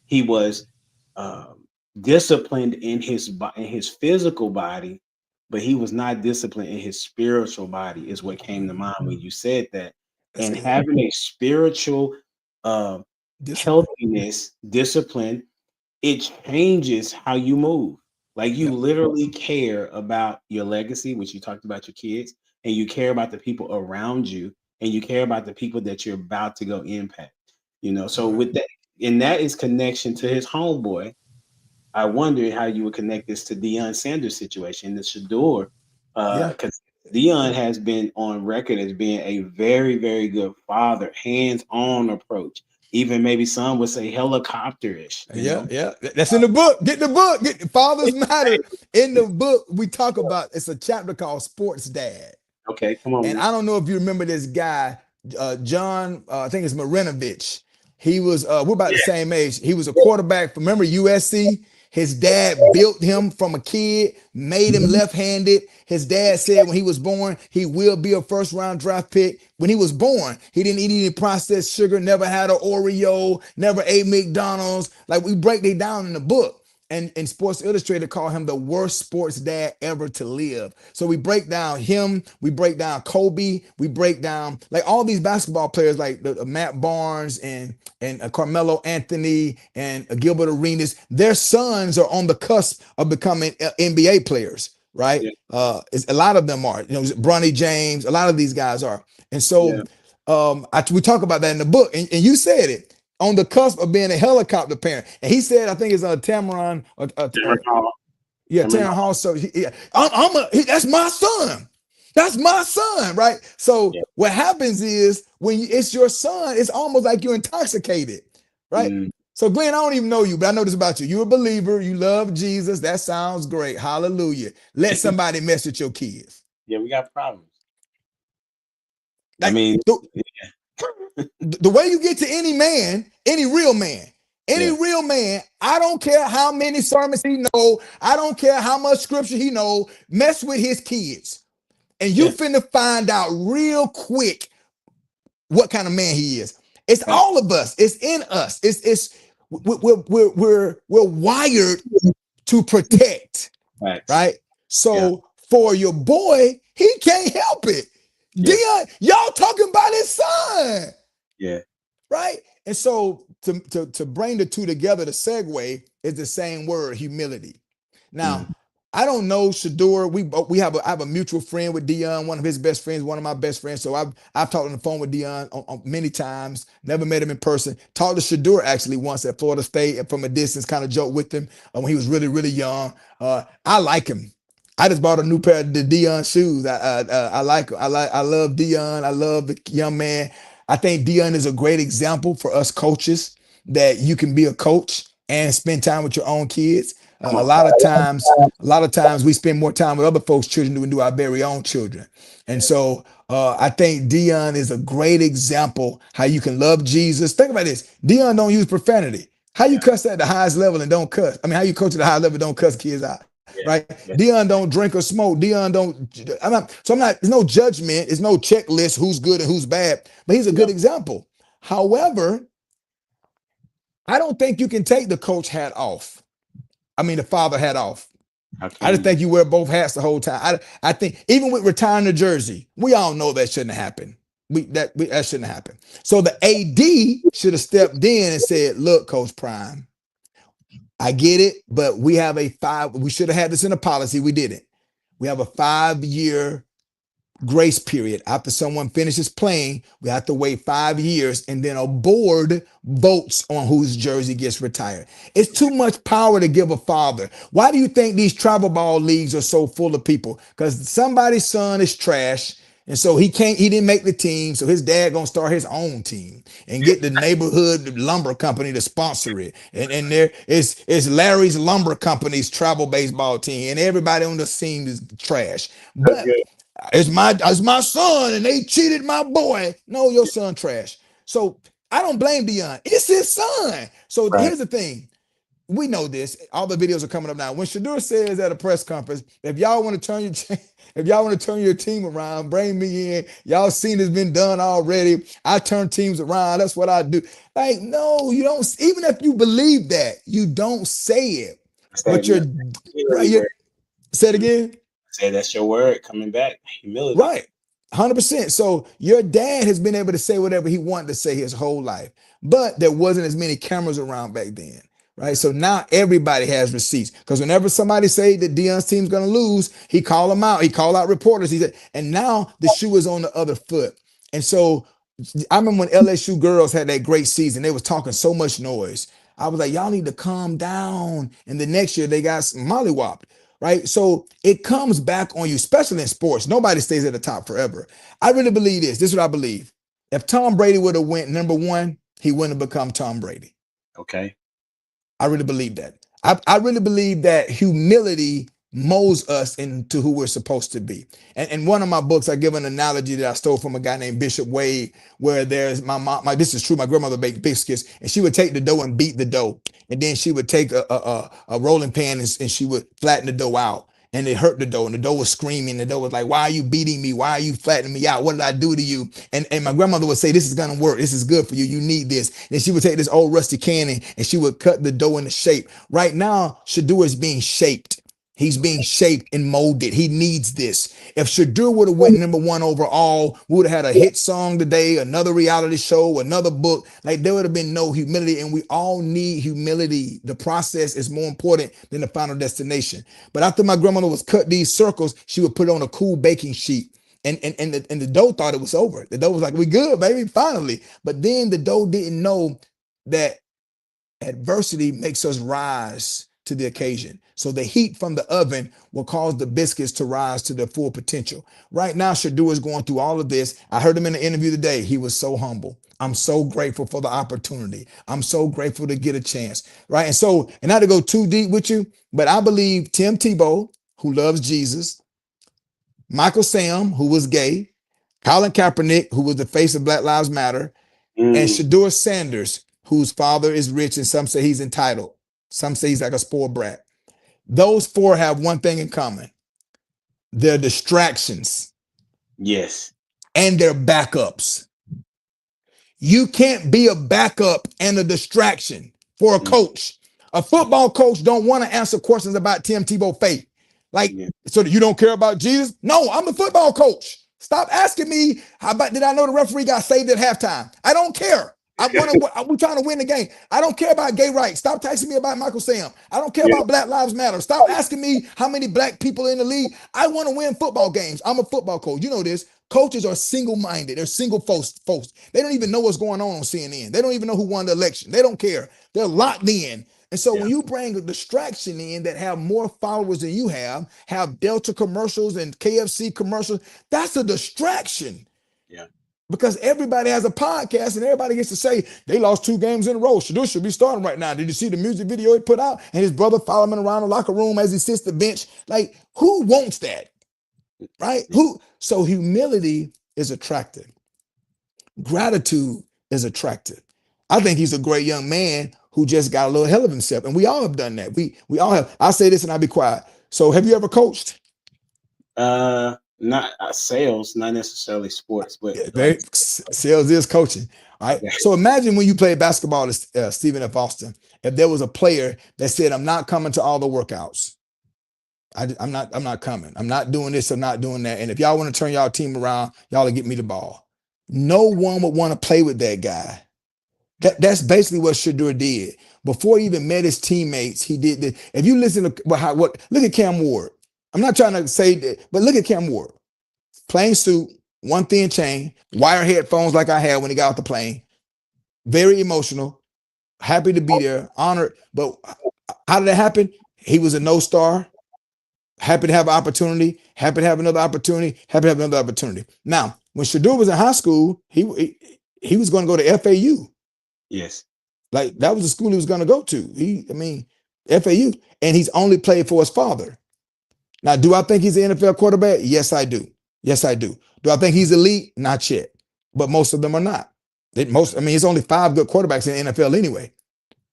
he was um, disciplined in his physical body, but he was not disciplined in his spiritual body, is what came to mind when you said that. That's And good. having a spiritual uh, Discipline. healthiness, discipline, it changes how you move. Like you Yep. literally care about your legacy, which you talked about your kids, and you care about the people around you, and you care about the people that you're about to go impact. So Right. with that, and that is connection to his homeboy. I wonder how you would connect this to Deion Sanders' situation, the Shador, Yeah. because Deion has been on record as being a very, very good father, hands-on approach. Even maybe some would say helicopterish, you Yeah, know. yeah. That's in the book. Get the book. Get Fathers Matter. In the book, we talk about it's a chapter called Sports Dad. Okay, come on, And man. I don't know if you remember this guy, John, I think it's Marinovich. He was, we're about the same age. He was a quarterback for, remember, USC? His dad built him from a kid, made him left-handed. His dad said when he was born, he will be a first-round draft pick. When he was born, he didn't eat any processed sugar, never had an Oreo, never ate McDonald's. Like we break it down in the book. And Sports Illustrated call him the worst sports dad ever to live. So we break down him, we break down Kobe, we break down like all these basketball players like Matt Barnes and Carmelo Anthony and Gilbert Arenas. Their sons are on the cusp of becoming NBA players, right? Yeah, A lot of them are. Bronny James. A lot of these guys are. And so yeah, we talk about that in the book, and you said it on the cusp of being a helicopter parent. And he said, I think it's Tamaron, Cameron Hall. yeah, Cameron Taron Hall. Hall. So that's my son. That's my son, right? So Yeah. what happens is when it's your son, it's almost like you're intoxicated, right? Mm. So Glenn, I don't even know you, but I know this about you. You're a believer. You love Jesus. That sounds great. Hallelujah. Let somebody mess with your kids. Yeah, we got problems. I Like mean, the, yeah, the way you get to any man, any yeah, real man, I don't care how many sermons he know, I don't care how much scripture he know, mess with his kids. And you yeah. finna find out real quick what kind of man he is. It's Facts, all of us. It's in us. We're wired to protect, facts. right? Yeah, So for your boy, he can't help it. Yeah. Deion, y'all talking about his son. Yeah. Right? And so to bring the two together, the segue is the same word, humility. Now, I don't know Shador. I have a mutual friend with Deion, one of his best friends, one of my best friends. So I've talked on the phone with Deion on many times. Never met him in person. Talked to Shador actually once at Florida State and from a distance, kind of joked with him when he was really really young. I like him. I just bought a new pair of the Deion shoes. I like him. I love Deion. I love the young man. I think Deion is a great example for us coaches that you can be a coach and spend time with your own kids. A lot of times we spend more time with other folks' children than we do our very own children. And so I think Deion is a great example how you can love Jesus. Think about this. Deion don't use profanity. How you cuss at the highest level and don't cuss? I mean, how you coach at the high level and don't cuss kids out? Right? Deion don't drink or smoke. Deion don't. There's no judgment. There's no checklist who's good and who's bad. But he's a good example. However, I don't think you can take the coach hat off. I mean, the father hat off. I just think you wear both hats the whole time. I think even with retiring the jersey, we all know that shouldn't have happened. That shouldn't happen. So the AD should have stepped in and said, "Look, Coach Prime, I get it, but we should have had this in a policy. We didn't. We have a 5-year grace period. After someone finishes playing, we have to wait 5 years, and then a board votes on whose jersey gets retired. It's too much power to give a father. Why do you think these travel ball leagues are so full of people? Because somebody's son is trash. And so he didn't make the team. So his dad gonna start his own team and get the neighborhood lumber company to sponsor it. And there is Larry's Lumber Company's travel baseball team, and everybody on the team is trash. But it's my son, and they cheated my boy. No, your son trash. So I don't blame Deion. It's his son. So here's the thing. We know this. All the videos are coming up now. When Shador says at a press conference, if y'all want to turn your team around, bring me in. Y'all seen it's been done already. I turn teams around. That's what I do. Like, no, you don't. Even if you believe that, you don't say it. But you're say it again. Say that's your word coming back. Humility. Right. 100%. So your dad has been able to say whatever he wanted to say his whole life, but there wasn't as many cameras around back then. Right. So now everybody has receipts, because whenever somebody say that Deion's team's going to lose, he call them out. He call out reporters. He said, and now the shoe is on the other foot. And so I remember when LSU girls had that great season, they was talking so much noise. I was like, y'all need to calm down. And the next year they got mollywopped. Right. So it comes back on you, especially in sports. Nobody stays at the top forever. I really believe this. This is what I believe. If Tom Brady would have went number one, he wouldn't have become Tom Brady. Okay. I really believe that. I really believe that humility molds us into who we're supposed to be. And in one of my books, I give an analogy that I stole from a guy named Bishop Wade, where there's my mom, this is true, my grandmother baked biscuits, and she would take the dough and beat the dough. And then she would take a rolling pin and she would flatten the dough out. And it hurt the dough, and the dough was screaming. The dough was like, why are you beating me? Why are you flattening me out? What did I do to you? And my grandmother would say, this is going to work. This is good for you. You need this. Then she would take this old rusty cannon and she would cut the dough into shape. Right now, Shador is being shaped. He's being shaped and molded. He needs this. If Shador would have went number one overall, we would have had a hit song today, another reality show, another book. Like, there would have been no humility, and we all need humility. The process is more important than the final destination. But after my grandmother was cut these circles, she would put it on a cool baking sheet. And the dough thought it was over. The dough was like, we good, baby, finally. But then the dough didn't know that adversity makes us rise to the occasion. So the heat from the oven will cause the biscuits to rise to their full potential. Right now, Shador is going through all of this. I heard him in the interview today. He was so humble. I'm so grateful for the opportunity. I'm so grateful to get a chance. Right. And not to go too deep with you, but I believe Tim Tebow, who loves Jesus, Michael Sam, who was gay, Colin Kaepernick, who was the face of Black Lives Matter, and Shador Sanders, whose father is rich and some say he's entitled. Some say he's like a spoiled brat. Those four have one thing in common. They're distractions. Yes. And they're backups. You can't be a backup and a distraction for a coach. A football coach don't want to answer questions about Tim Tebow faith. Like, so that you don't care about Jesus? No, I'm the football coach. Stop asking me how about did I know the referee got saved at halftime? I don't care. We're trying to win the game. I don't care about gay rights. Stop texting me about Michael Sam. I don't care about Black Lives Matter. Stop asking me how many black people are in the league. I want to win football games. I'm a football coach. You know this. Coaches are single-minded. They're single folks. They don't even know what's going on CNN. They don't even know who won the election. They don't care. They're locked in. And so when you bring a distraction in that have more followers than you have Delta commercials and KFC commercials, that's a distraction. Yeah. Because everybody has a podcast and everybody gets to say they lost 2 games in a row. Shador should be starting right now. Did you see the music video he put out? And his brother following him around the locker room as he sits the bench. Like, who wants that? Right? So humility is attractive. Gratitude is attractive. I think he's a great young man who just got a little hell of himself. And we all have done that. We all have. I say this and I'll be quiet. So have you ever coached? Not sales, not necessarily sports, but sales is coaching. All right. So imagine when you play basketball at Stephen F. Austin, if there was a player that said, I'm not coming to all the workouts. I'm not coming. I'm not doing this. I'm not doing that. And if y'all want to turn y'all team around, y'all will get me the ball. No one would want to play with that guy. That's basically what Shador did. Before he even met his teammates, he did this. If you listen to look at Cam Ward. I'm not trying to say that, but look at Cam Ward. Plain suit, one thin chain, wire headphones like I had when he got off the plane. Very emotional, happy to be there, honored. But how did that happen? He was a no star. Happy to have an opportunity, happy to have another opportunity, happy to have another opportunity. Now, when Shador was in high school, he was going to go to FAU. Yes. Like that was the school he was going to go to. FAU. And he's only played for his father. Now, do I think he's an NFL quarterback? Yes, I do. Yes, I do. Do I think he's elite? Not yet. But most of them are not. It's only 5 good quarterbacks in the NFL anyway.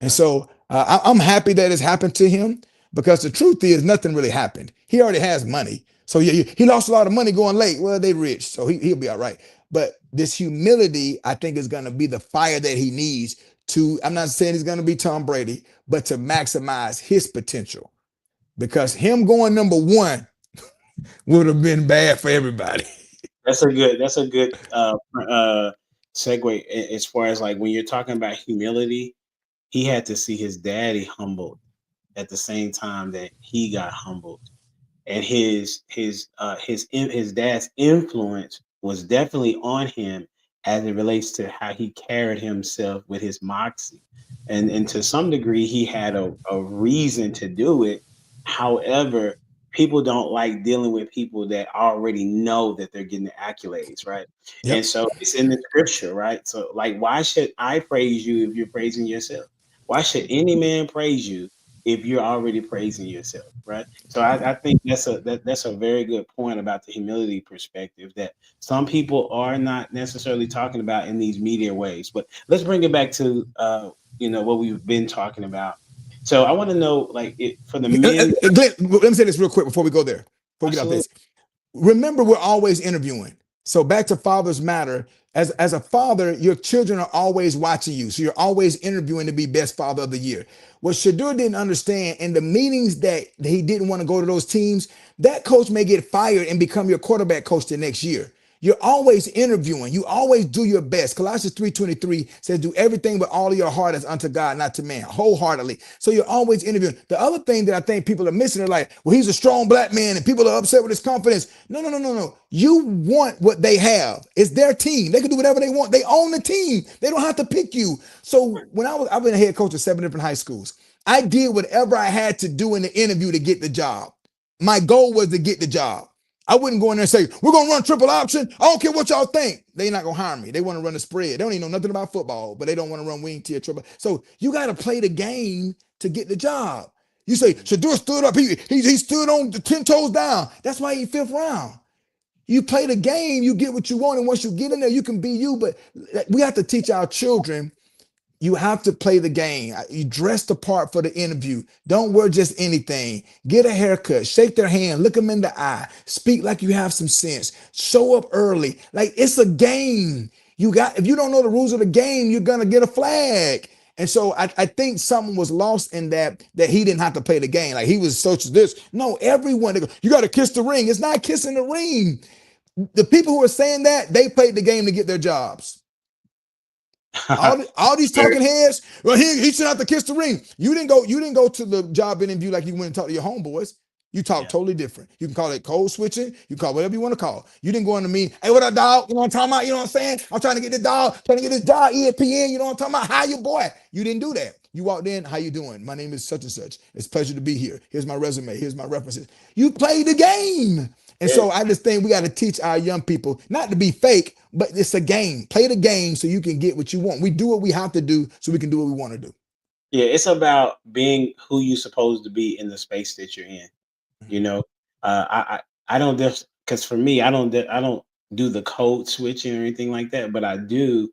And so I'm happy that it's happened to him because the truth is nothing really happened. He already has money. So he lost a lot of money going late. Well, they rich, so he'll be all right. But this humility, I think, is going to be the fire that he needs to, I'm not saying he's going to be Tom Brady, but to maximize his potential. Because him going number 1 would have been bad for everybody. That's a good segue as far as like when you're talking about humility, he had to see his daddy humbled at the same time that he got humbled. And his dad's influence was definitely on him as it relates to how he carried himself with his moxie. And to some degree, he had a reason to do it. However, people don't like dealing with people that already know that they're getting the accolades, right? Yep. And so it's in the scripture, right? So like, why should I praise you if you're praising yourself? Why should any man praise you if you're already praising yourself, right? So I think that's a very good point about the humility perspective that some people are not necessarily talking about in these media ways. But let's bring it back to what we've been talking about. So I want to know, like, for the men. Glenn, let me say this real quick before we go there. Before we get off this. Remember, we're always interviewing. So back to Fathers Matter. As a father, your children are always watching you. So you're always interviewing to be best father of the year. What Shador didn't understand in the meetings that he didn't want to go to those teams, that coach may get fired and become your quarterback coach the next year. You're always interviewing. You always do your best. Colossians 3:23 says, do everything with all of your heart as unto God, not to man, wholeheartedly. So you're always interviewing. The other thing that I think people are missing are like, well, he's a strong black man and people are upset with his confidence. No. You want what they have. It's their team. They can do whatever they want. They own the team. They don't have to pick you. So when I've been a head coach of 7 different high schools, I did whatever I had to do in the interview to get the job. My goal was to get the job. I wouldn't go in there and say, we're going to run triple option. I don't care what y'all think. They're not going to hire me. They want to run a spread. They don't even know nothing about football, but they don't want to run wing tier triple. So you got to play the game to get the job. You say, Shador stood up. He stood on the 10 toes down. That's why he 5th round. You play the game, you get what you want. And once you get in there, you can be you. But we have to teach our children, you have to play the game. You dress the part for the interview. Don't wear just anything. Get a haircut, shake their hand, look them in the eye, speak like you have some sense, show up early. Like it's a game. If you don't know the rules of the game, you're going to get a flag. And so I think something was lost in that he didn't have to play the game. Like he was such this. No, everyone, you got to kiss the ring. It's not kissing the ring. The people who are saying that, they played the game to get their jobs. All these talking heads, well, he should have to kiss the ring. You didn't go to the job interview like you went and talked to your homeboys. You talk totally different. You can call it code switching. You call it whatever you want to call it. You didn't go into me, hey, what up, dog? You know what I'm talking about? You know what I'm saying? I'm trying to get this dog, trying to get this dog, ESPN. You know what I'm talking about? How you, boy? You didn't do that. You walked in, how you doing? My name is such and such. It's a pleasure to be here. Here's my resume. Here's my references. You played the game. And so I just think we got to teach our young people not to be fake, but it's a game. Play the game so you can get what you want. We do what we have to do so we can do what we want to do. Yeah, it's about being who you're supposed to be in the space that you're in. You know, I don't because for me, I don't do the code switching or anything like that, but I do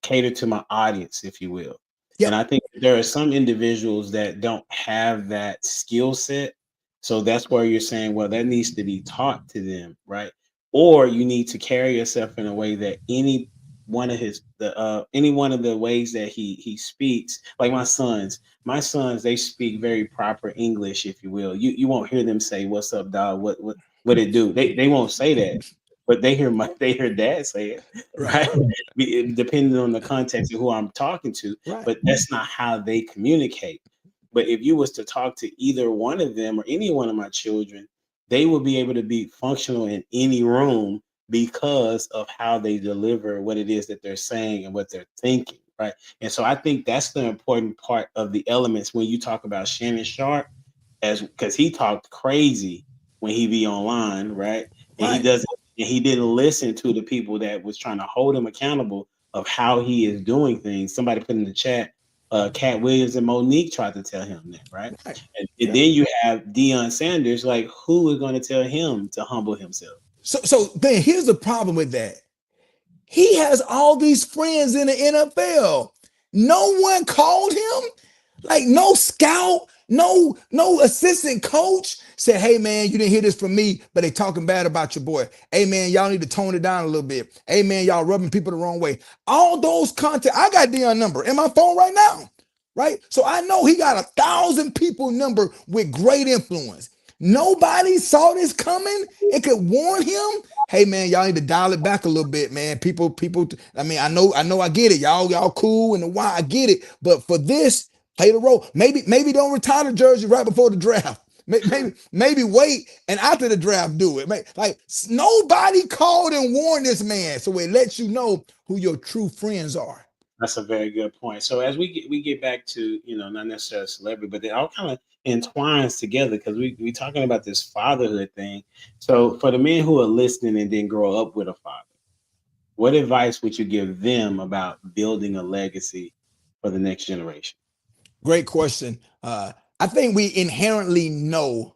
cater to my audience, if you will. Yep. And I think there are some individuals that don't have that skill set. So that's where you're saying, well, that needs to be taught to them, right? Or you need to carry yourself in a way that any one of the ways that he speaks, like my sons, they speak very proper English, if you will. You won't hear them say, "What's up, dog? What it do?" They won't say that, but they hear dad say it, right? Depending on the context of who I'm talking to, but that's not how they communicate. But if you was to talk to either one of them or any one of my children, they will be able to be functional in any room because of how they deliver what it is that they're saying and what they're thinking, right? And so I think that's the important part of the elements when you talk about Shannon Sharpe, because he talked crazy when he be online, right? And he didn't listen to the people that was trying to hold him accountable of how he is doing things. Somebody put in the chat, Cat Williams and Monique tried to tell him that, right? And then you have Deion Sanders, like, who is going to tell him to humble himself? So then here's the problem with that. He has all these friends in the NFL. No one called him. Like no scout, no assistant coach said, hey man, you didn't hear this from me, but they talking bad about your boy. Hey man, y'all need to tone it down a little bit. Hey man, y'all rubbing people the wrong way. All those content, I got Deion number in my phone right now, right? So I know he got 1,000 people number with great influence. Nobody saw this coming and could warn him. Hey man, y'all need to dial it back a little bit, man. People. I mean, I know, I get it. Y'all cool and why I get it, but for this. Play the role. Maybe don't retire the jersey right before the draft. Maybe wait and after the draft do it. Like nobody called and warned this man, so it lets you know who your true friends are. That's a very good point. So as we get back to not necessarily celebrity, but it all kind of entwines together because we talking about this fatherhood thing. So for the men who are listening and didn't grow up with a father, what advice would you give them about building a legacy for the next generation? Great question. I think we inherently know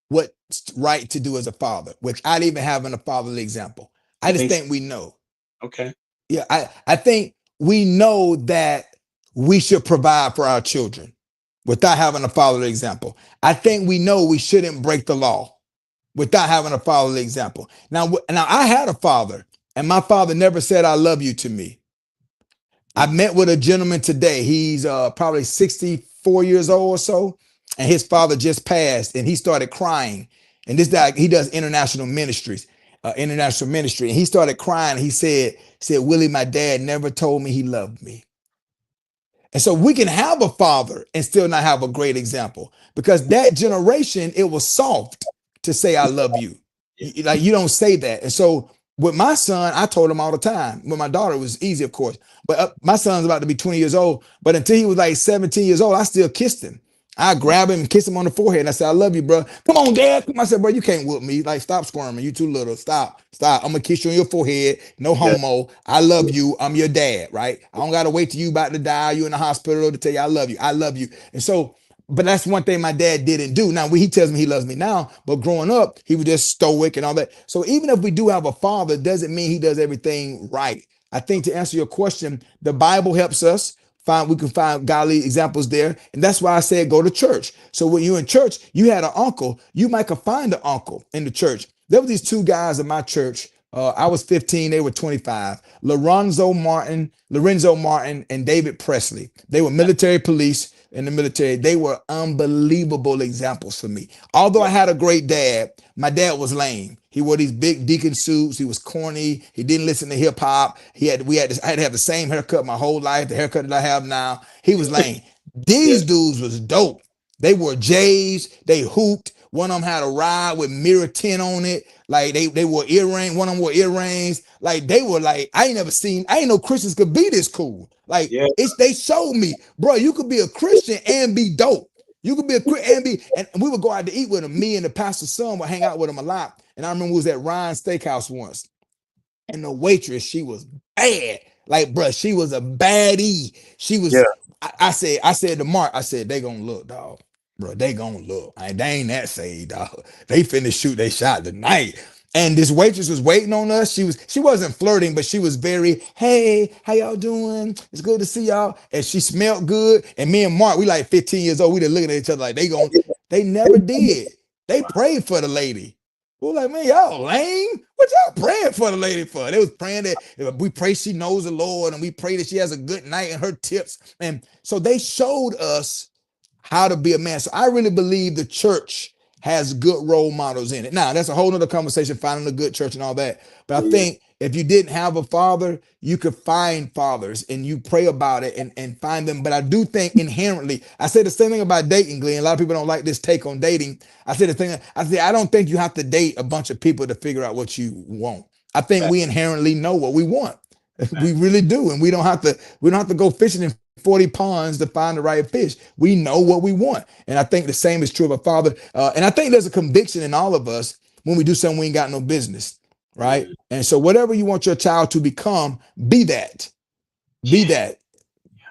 what's right to do as a father, without even having a fatherly example. I just think we know. Okay. Yeah, I think we know that we should provide for our children without having a fatherly example. I think we know we shouldn't break the law without having a fatherly example. Now I had a father, and my father never said "I love you" to me. I met with a gentleman today. He's probably 64 years old or so, and his father just passed, and he started crying. And this guy, he does international ministry, and he started crying. He said, Willie, my dad never told me he loved me. And so we can have a father and still not have a great example, because that generation, it was soft to say "I love you." Like you don't say that. And so with my son, I told him all the time. With my daughter, it was easy, of course. But my son's about to be 20 years old. But until he was like 17 years old, I still kissed him. I grab him and kiss him on the forehead. And I said, "I love you, bro. Come on, Dad." I said, "Bro, you can't whoop me. Like, stop squirming. You too little. Stop. I'm going to kiss you on your forehead. No homo. I love you. I'm your dad, right? I don't got to wait till you about to die. You in the hospital to tell you I love you. I love you." And so, but that's one thing my dad didn't do. Now, he tells me he loves me now, but growing up, he was just stoic and all that. So even if we do have a father, doesn't mean he does everything right. I think to answer your question, the Bible helps us. We can find godly examples there. And that's why I said go to church. So when you're in church, you had an uncle. You might could find an uncle in the church. There were these two guys in my church I was 15. They were 25. Lorenzo Martin, and David Presley. They were military police in the military. They were unbelievable examples for me. Although I Yeah. had a great dad, my dad was lame. He wore these big deacon suits. He was corny. He didn't listen to hip hop. I had to have the same haircut my whole life, the haircut that I have now. He was lame. Yeah. These dudes was dope. They wore J's. They hooped. One of them had a ride with mirror tint on it. Like they wore earrings. One of them wore earrings. Like they were like, I ain't know Christians could be this cool. Like Yeah. they showed me, bro, you could be a Christian and be dope. You could be a Christian and we would go out to eat with him. Me and the pastor's son would hang out with him a lot. And I remember we was at Ryan's Steakhouse once. And the waitress, she was bad. Like, bro, she was a baddie. She was, Yeah. I said to Mark, I said, they gonna look, dog. Bro, they gonna look. They ain't that saved, dog. They finna shoot they shot tonight. And this waitress was waiting on us. She wasn't flirting, but she was very, hey, how y'all doing? It's good to see y'all. And she smelled good. And me and Mark, we like 15 years old. We just looking at each other like they never did. They prayed for the lady. We were like, man, y'all lame. What y'all praying for the lady for? They was praying that we pray she knows the Lord and we pray that she has a good night and her tips. And so they showed us how to be a man. So I really believe the church has good role models in it. Now, that's a whole nother conversation, finding a good church and all that. But I think if you didn't have a father, you could find fathers and you pray about it and find them. But I do think inherently, I say the same thing about dating, Glenn. A lot of people don't like this take on dating. I don't think you have to date a bunch of people to figure out what you want. I think we inherently know what we want. We really do. And we don't have to go fishing in 40 ponds to find the right fish. We know what we want. And I think the same is true of a father. And I think there's a conviction in all of us when we do something we ain't got no business. Right. And so whatever you want your child to become, be that. Be that.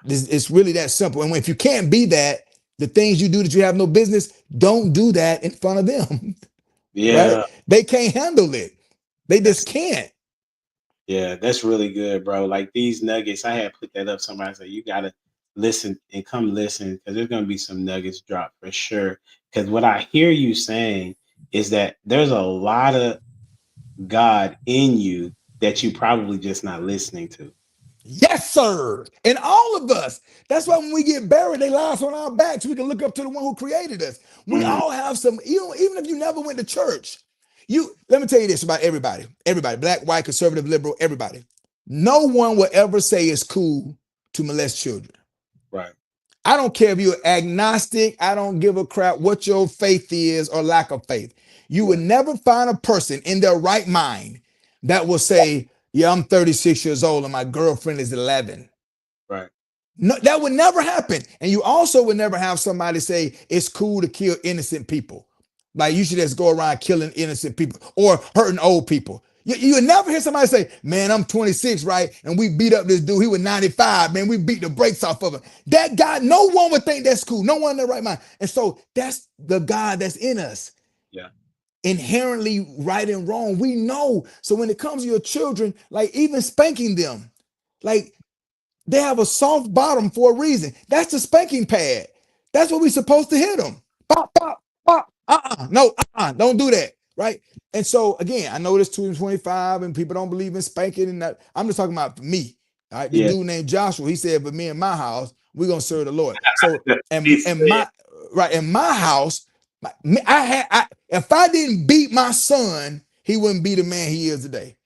It's really that simple. And if you can't be that, the things you do that you have no business, don't do that in front of them. Yeah. Right? They can't handle it. They just can't. Yeah, that's really good, bro. Like these nuggets, I had put that up. Somebody said, you got to listen and come listen because there's going to be some nuggets dropped for sure. Because what I hear you saying is that there's a lot of God in you that you probably just not listening to. Yes, sir. And all of us. That's why when we get buried, they lie us on our backs. We can look up to the one who created us. We all have some, even if you never went to church. Let me tell you this about everybody, black, white, conservative, liberal, everybody. No one will ever say it's cool to molest children. Right. I don't care if you're agnostic. I don't give a crap what your faith is or lack of faith. You will never find a person in their right mind that will say, yeah, I'm 36 years old and my girlfriend is 11. Right. No, that would never happen. And you also would never have somebody say it's cool to kill innocent people. Like you should just go around killing innocent people or hurting old people. You would never hear somebody say, man, I'm 26, right? And we beat up this dude. He was 95, man. We beat the brakes off of him. That guy, no one would think that's cool. No one in their right mind. And so that's the God that's in us. Yeah. Inherently right and wrong. We know. So when it comes to your children, like even spanking them, like they have a soft bottom for a reason. That's the spanking pad. That's what we're supposed to hit them. Pop, pop, pop. No, don't do that. Right. And so again, I know this 225 and people don't believe in spanking and that. I'm just talking about me. All right. This dude named Joshua, he said, but me and my house, we're gonna serve the Lord. So in my house, if I didn't beat my son, he wouldn't be the man he is today.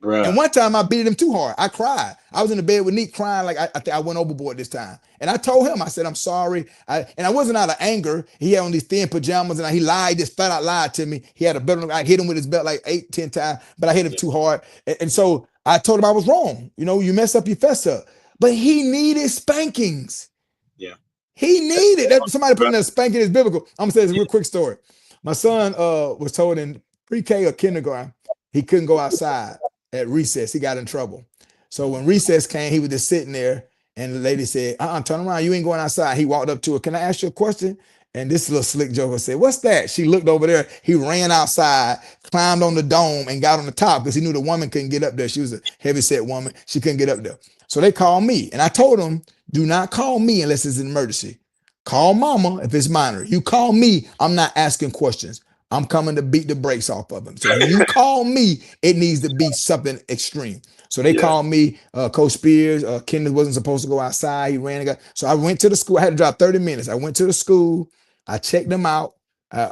Bruh. And one time I beat him too hard. I cried. I was in the bed with Neek crying like I think I went overboard this time. And I told him, I said, I'm sorry. And I wasn't out of anger. He had on these thin pajamas and he lied, just flat out lied to me. He had a belt. I hit him with his belt like 8-10 times, but I hit him too hard. And so I told him I was wrong. You mess up, you fess up. But he needed spankings. Yeah. He needed that. Somebody put in there, spanking is biblical. I'm gonna say this real quick story. My son was told in pre-K or kindergarten, he couldn't go outside at recess. He got in trouble. So when recess came, he was just sitting there and the lady said, turn around. You ain't going outside. He walked up to her. Can I ask you a question? And this little slick joker said, what's that? She looked over there. He ran outside, climbed on the dome and got on the top because he knew the woman couldn't get up there. She was a heavyset woman. She couldn't get up there. So they called me and I told them, do not call me unless it's an emergency. Call mama if it's minor. You call me, I'm not asking questions. I'm coming to beat the brakes off of him. So when you call me, it needs to be something extreme. So they called me, Coach Spears. Kenneth wasn't supposed to go outside. He ran and got. So I went to the school. I had to drive 30 minutes. I went to the school. I checked them out.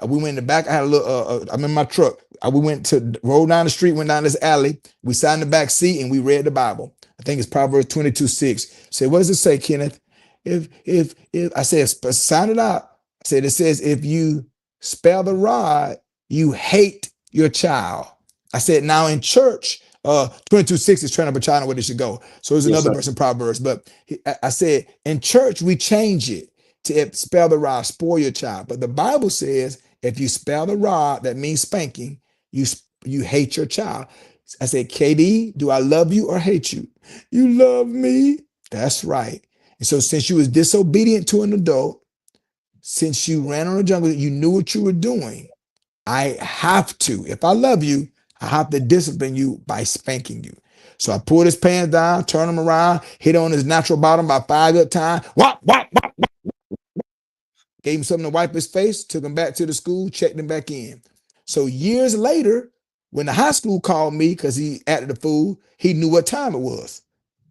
We went in the back. I had a little. I'm in my truck. We went to roll down the street. Went down this alley. We sat in the back seat and we read the Bible. I think it's Proverbs 22:6. Say, what does it say, Kenneth? If I said, sign it out. I said, it says, if you spare the rod, you hate your child. I said, now in church, 22:6 is train up a child where they should go. So there's another verse in Proverbs. But I said, in church, we change it to spare the rod, spoil your child. But the Bible says, if you spare the rod, that means spanking, you hate your child. I said, KD, do I love you or hate you? You love me. That's right. And so since you was disobedient to an adult, since you ran on the jungle, you knew what you were doing. I have to, if I love you, I have to discipline you by spanking you. So I pulled his pants down, turned him around, hit on his natural bottom by 5 good times. Whop, whop, whop, whop. Gave him something to wipe his face, took him back to the school, checked him back in. So years later, when the high school called me because he acted a fool, he knew what time it was.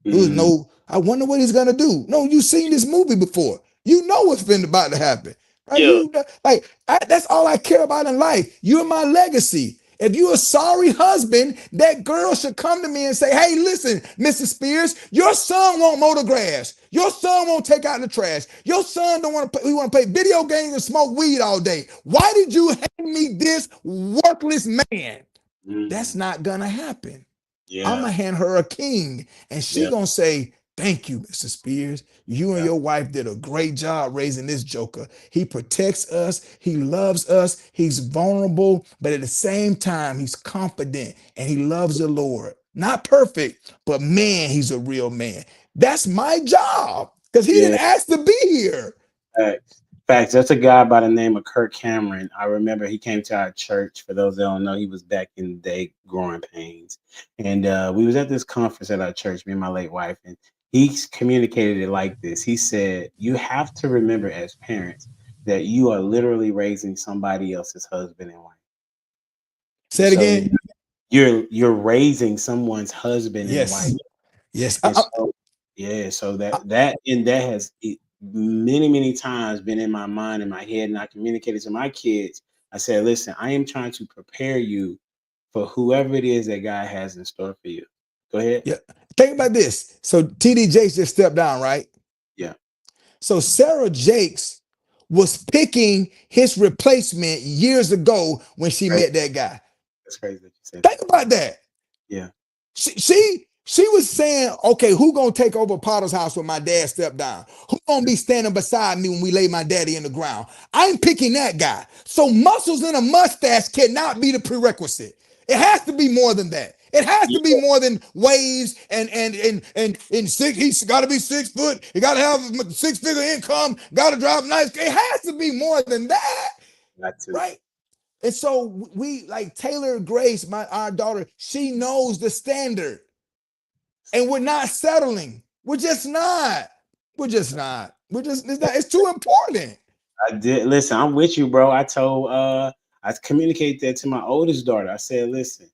There was no, I wonder what he's gonna do. No, you've seen this movie before. You know what's been about to happen. Right? That's all I care about in life. You're my legacy. If you're a sorry husband, that girl should come to me and say, hey, listen, Mr. Spears, your son won't mow the grass. Your son won't take out the trash. Your son don't want to play, he want to play video games and smoke weed all day. Why did you hand me this worthless man? That's not gonna happen. I'm gonna hand her a king, and she gonna say, thank you, Mr. Spears. You and your wife did a great job raising this joker. He protects us, he loves us, he's vulnerable, but at the same time, he's confident and he loves the Lord. Not perfect, but man, he's a real man. That's my job because he didn't ask to be here. Facts. That's a guy by the name of Kirk Cameron. I remember he came to our church. For those that don't know, he was back in the day growing pains. And we was at this conference at our church, me and my late wife, and he communicated it like this. He said, you have to remember as parents that you are literally raising somebody else's husband and wife. Say it again. You're raising someone's husband and wife. Yes. So that has many times been in my mind, in my head, and I communicated to my kids. I said, listen, I am trying to prepare you for whoever it is that God has in store for you. Go ahead. Yeah. Think about this. So TD Jakes just stepped down, right? Yeah. So Sarah Jakes was picking his replacement years ago when she met that guy. That's crazy that you said. Think about that. Yeah. She was saying, okay, who gonna take over Potter's house when my dad stepped down? Who gonna be standing beside me when we lay my daddy in the ground? I'm picking that guy. So muscles and a mustache cannot be the prerequisite. It has to be more than that. It has to be more than waves and six. He's got to be 6 foot. He got to have a 6-figure income. Got to drive nice. It has to be more than that, right? And so we like Taylor Grace, our daughter. She knows the standard, and we're not settling. We're just not. It's not. It's too important. I did. Listen, I'm with you, bro. I communicated that to my oldest daughter. I said, listen,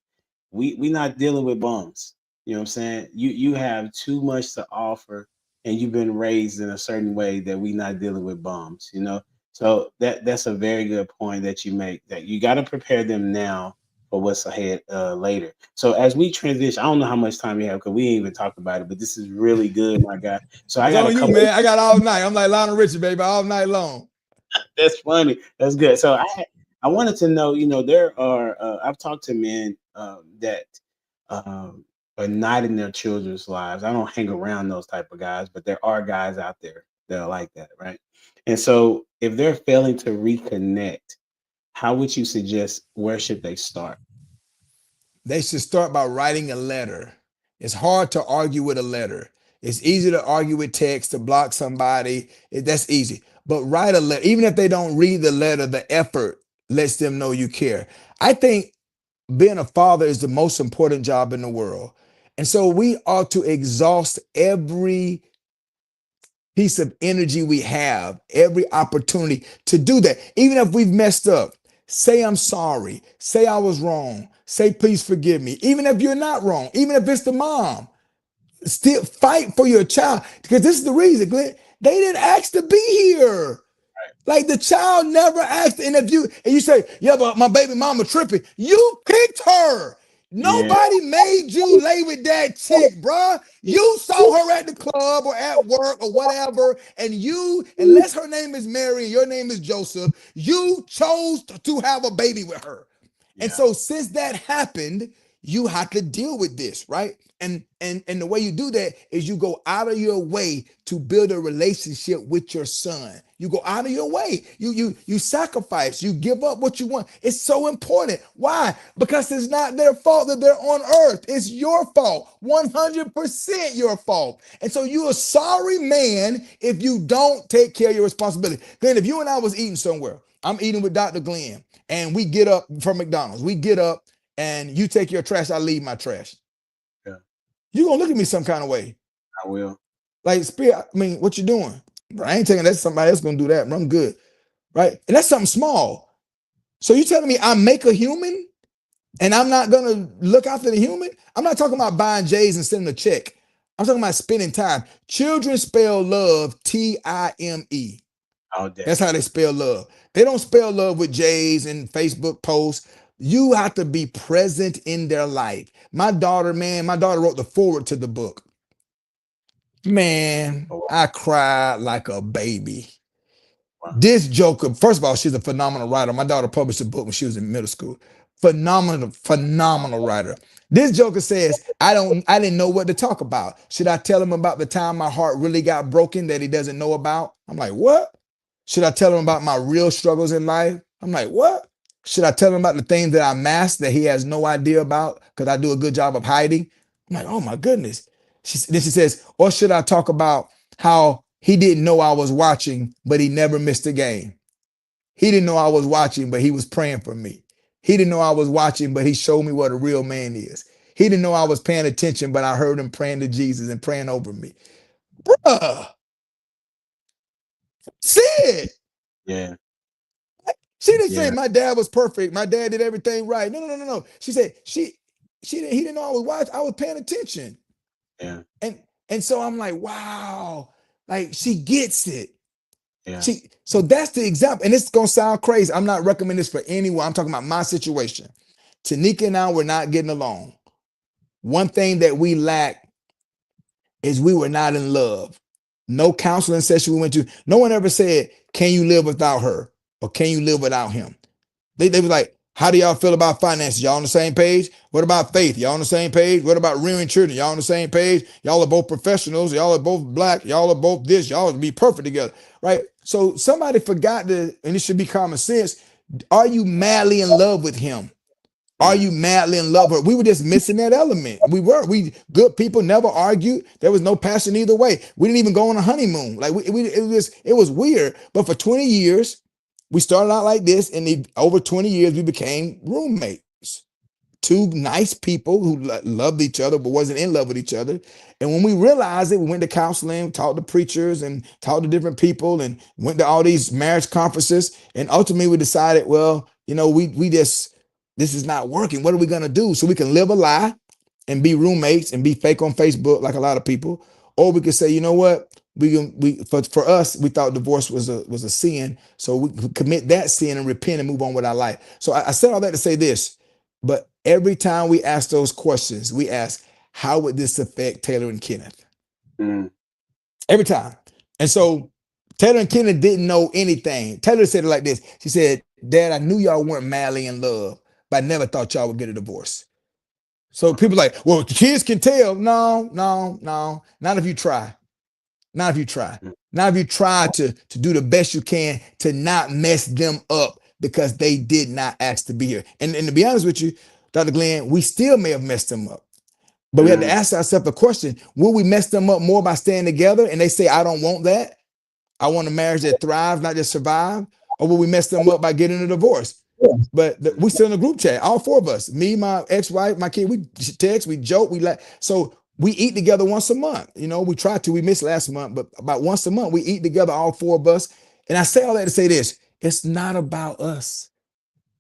we not dealing with bums. You know what I'm saying? You have too much to offer, and you've been raised in a certain way that we not dealing with bums, you know? So that's a very good point that you make, that you got to prepare them now for what's ahead later. So as we transition, I don't know how much time you have because we ain't even talked about it, but this is really good, my guy. So I got you, man. I got all night. I'm like Lionel Richie, baby, all night long. That's funny. That's good. So I wanted to know, there are I've talked to men that are not in their children's lives. I don't hang around those type of guys, but there are guys out there that are like that, right? And so if they're failing to reconnect, how would you suggest, where should they start? They should start by writing a letter. It's hard to argue with a letter. It's easy to argue with text, to block somebody. That's easy. But write a letter. Even if they don't read the letter, the effort lets them know you care. I think being a father is the most important job in the world. And so we ought to exhaust every piece of energy we have, every opportunity to do that. Even if we've messed up, Say I'm sorry. Say I was wrong. Say please forgive me. Even if you're not wrong, even if it's the mom, still fight for your child. Because this is the reason, Glenn. They didn't ask to be here. Like the child never asked. And if you say, yeah, but my baby mama tripping, you picked her. Yeah. Nobody made you lay with that chick, bruh. You saw her at the club or at work or whatever, and unless her name is Mary and your name is Joseph, you chose to have a baby with her. And Yeah. so since that happened, you have to deal with this, right? And the way you do that is you go out of your way to build a relationship with your son. You go out of your way. You sacrifice. You give up what you want. It's so important. Why? Because it's not their fault that they're on earth. It's your fault. 100% your fault. And so you're a sorry man if you don't take care of your responsibility. Glenn, if you and I was eating somewhere, I'm eating with Dr. Glenn, and we get up from McDonald's. We get up and you take your trash, I leave my trash. Yeah. You're gonna look at me some kind of way. I will. Like, Spear, I mean, what you doing? Bro, I ain't taking that. Somebody else gonna do that. Bro, I'm good. Right? And that's something small. So you telling me I make a human and I'm not gonna look after the human? I'm not talking about buying J's and sending a check. I'm talking about spending time. Children spell love Time. All day. That's how they spell love. They don't spell love with J's and Facebook posts. You have to be present in their life. My daughter wrote the foreword to the book. Man, Oh, wow. I cried like a baby. Wow. This joker, first of all, she's a phenomenal writer. My daughter published a book when she was in middle school. Phenomenal writer. This joker says, I didn't know what to talk about. Should I tell him about the time my heart really got broken that he doesn't know about? I'm like, what? Should I tell him about my real struggles in life? I'm like, what? Should I tell him about the things that I masked that he has no idea about because I do a good job of hiding? I'm like, oh my goodness. Then she says, or should I talk about how he didn't know I was watching, but he never missed a game? He didn't know I was watching, but he was praying for me. He didn't know I was watching, but he showed me what a real man is. He didn't know I was paying attention, but I heard him praying to Jesus and praying over me. Bruh. Sid. Yeah. She didn't say Yeah. my dad was perfect. My dad did everything right. No. She said he didn't know I was watching. I was paying attention. Yeah. And so I'm like, wow, like she gets it. Yeah. So that's the example. And it's gonna sound crazy. I'm not recommending this for anyone. I'm talking about my situation. Tanika and I were not getting along. One thing that we lacked is we were not in love. No counseling session we went to. No one ever said, can you live without her? Or can you live without him? They were like, how do y'all feel about finances? Y'all on the same page? What about faith? Y'all on the same page? What about rearing children? Y'all on the same page? Y'all are both professionals. Y'all are both black. Y'all are both this. Y'all be perfect together, right? So somebody forgot and it should be common sense. Are you madly in love with him? Are you madly in love with her? We were just missing that element. We good people, never argued. There was no passion either way. We didn't even go on a honeymoon. Like it was weird. But for 20 years, we started out like this, and over 20 years, we became roommates. Two nice people who loved each other but wasn't in love with each other. And when we realized it, we went to counseling, talked to preachers and talked to different people and went to all these marriage conferences. And ultimately we decided, well, this is not working. What are we going to do? So we can live a lie and be roommates and be fake on Facebook like a lot of people. Or we could say, you know what? For us, we thought divorce was a sin. So we could commit that sin and repent and move on with our life. So I said all that to say this. But every time we ask those questions, we ask, how would this affect Taylor and Kenneth? Mm. Every time. And so Taylor and Kenneth didn't know anything. Taylor said it like this. She said, Dad, I knew y'all weren't madly in love, but I never thought y'all would get a divorce. So people like, well, kids can tell. No. Not if you try. Not if you try. Not if you try to do the best you can to not mess them up because they did not ask to be here. And to be honest with you, Dr. Glenn, we still may have messed them up. But we had to ask ourselves a question. Will we mess them up more by staying together? And they say, I don't want that. I want a marriage that thrives, not just survive. Or will we mess them up by getting a divorce? But we still in a group chat, all four of us, me, my ex-wife, my kid, we text, we joke, we like, so we eat together once a month. We try to, we missed last month, but about once a month, we eat together, all four of us. And I say all that to say this, it's not about us.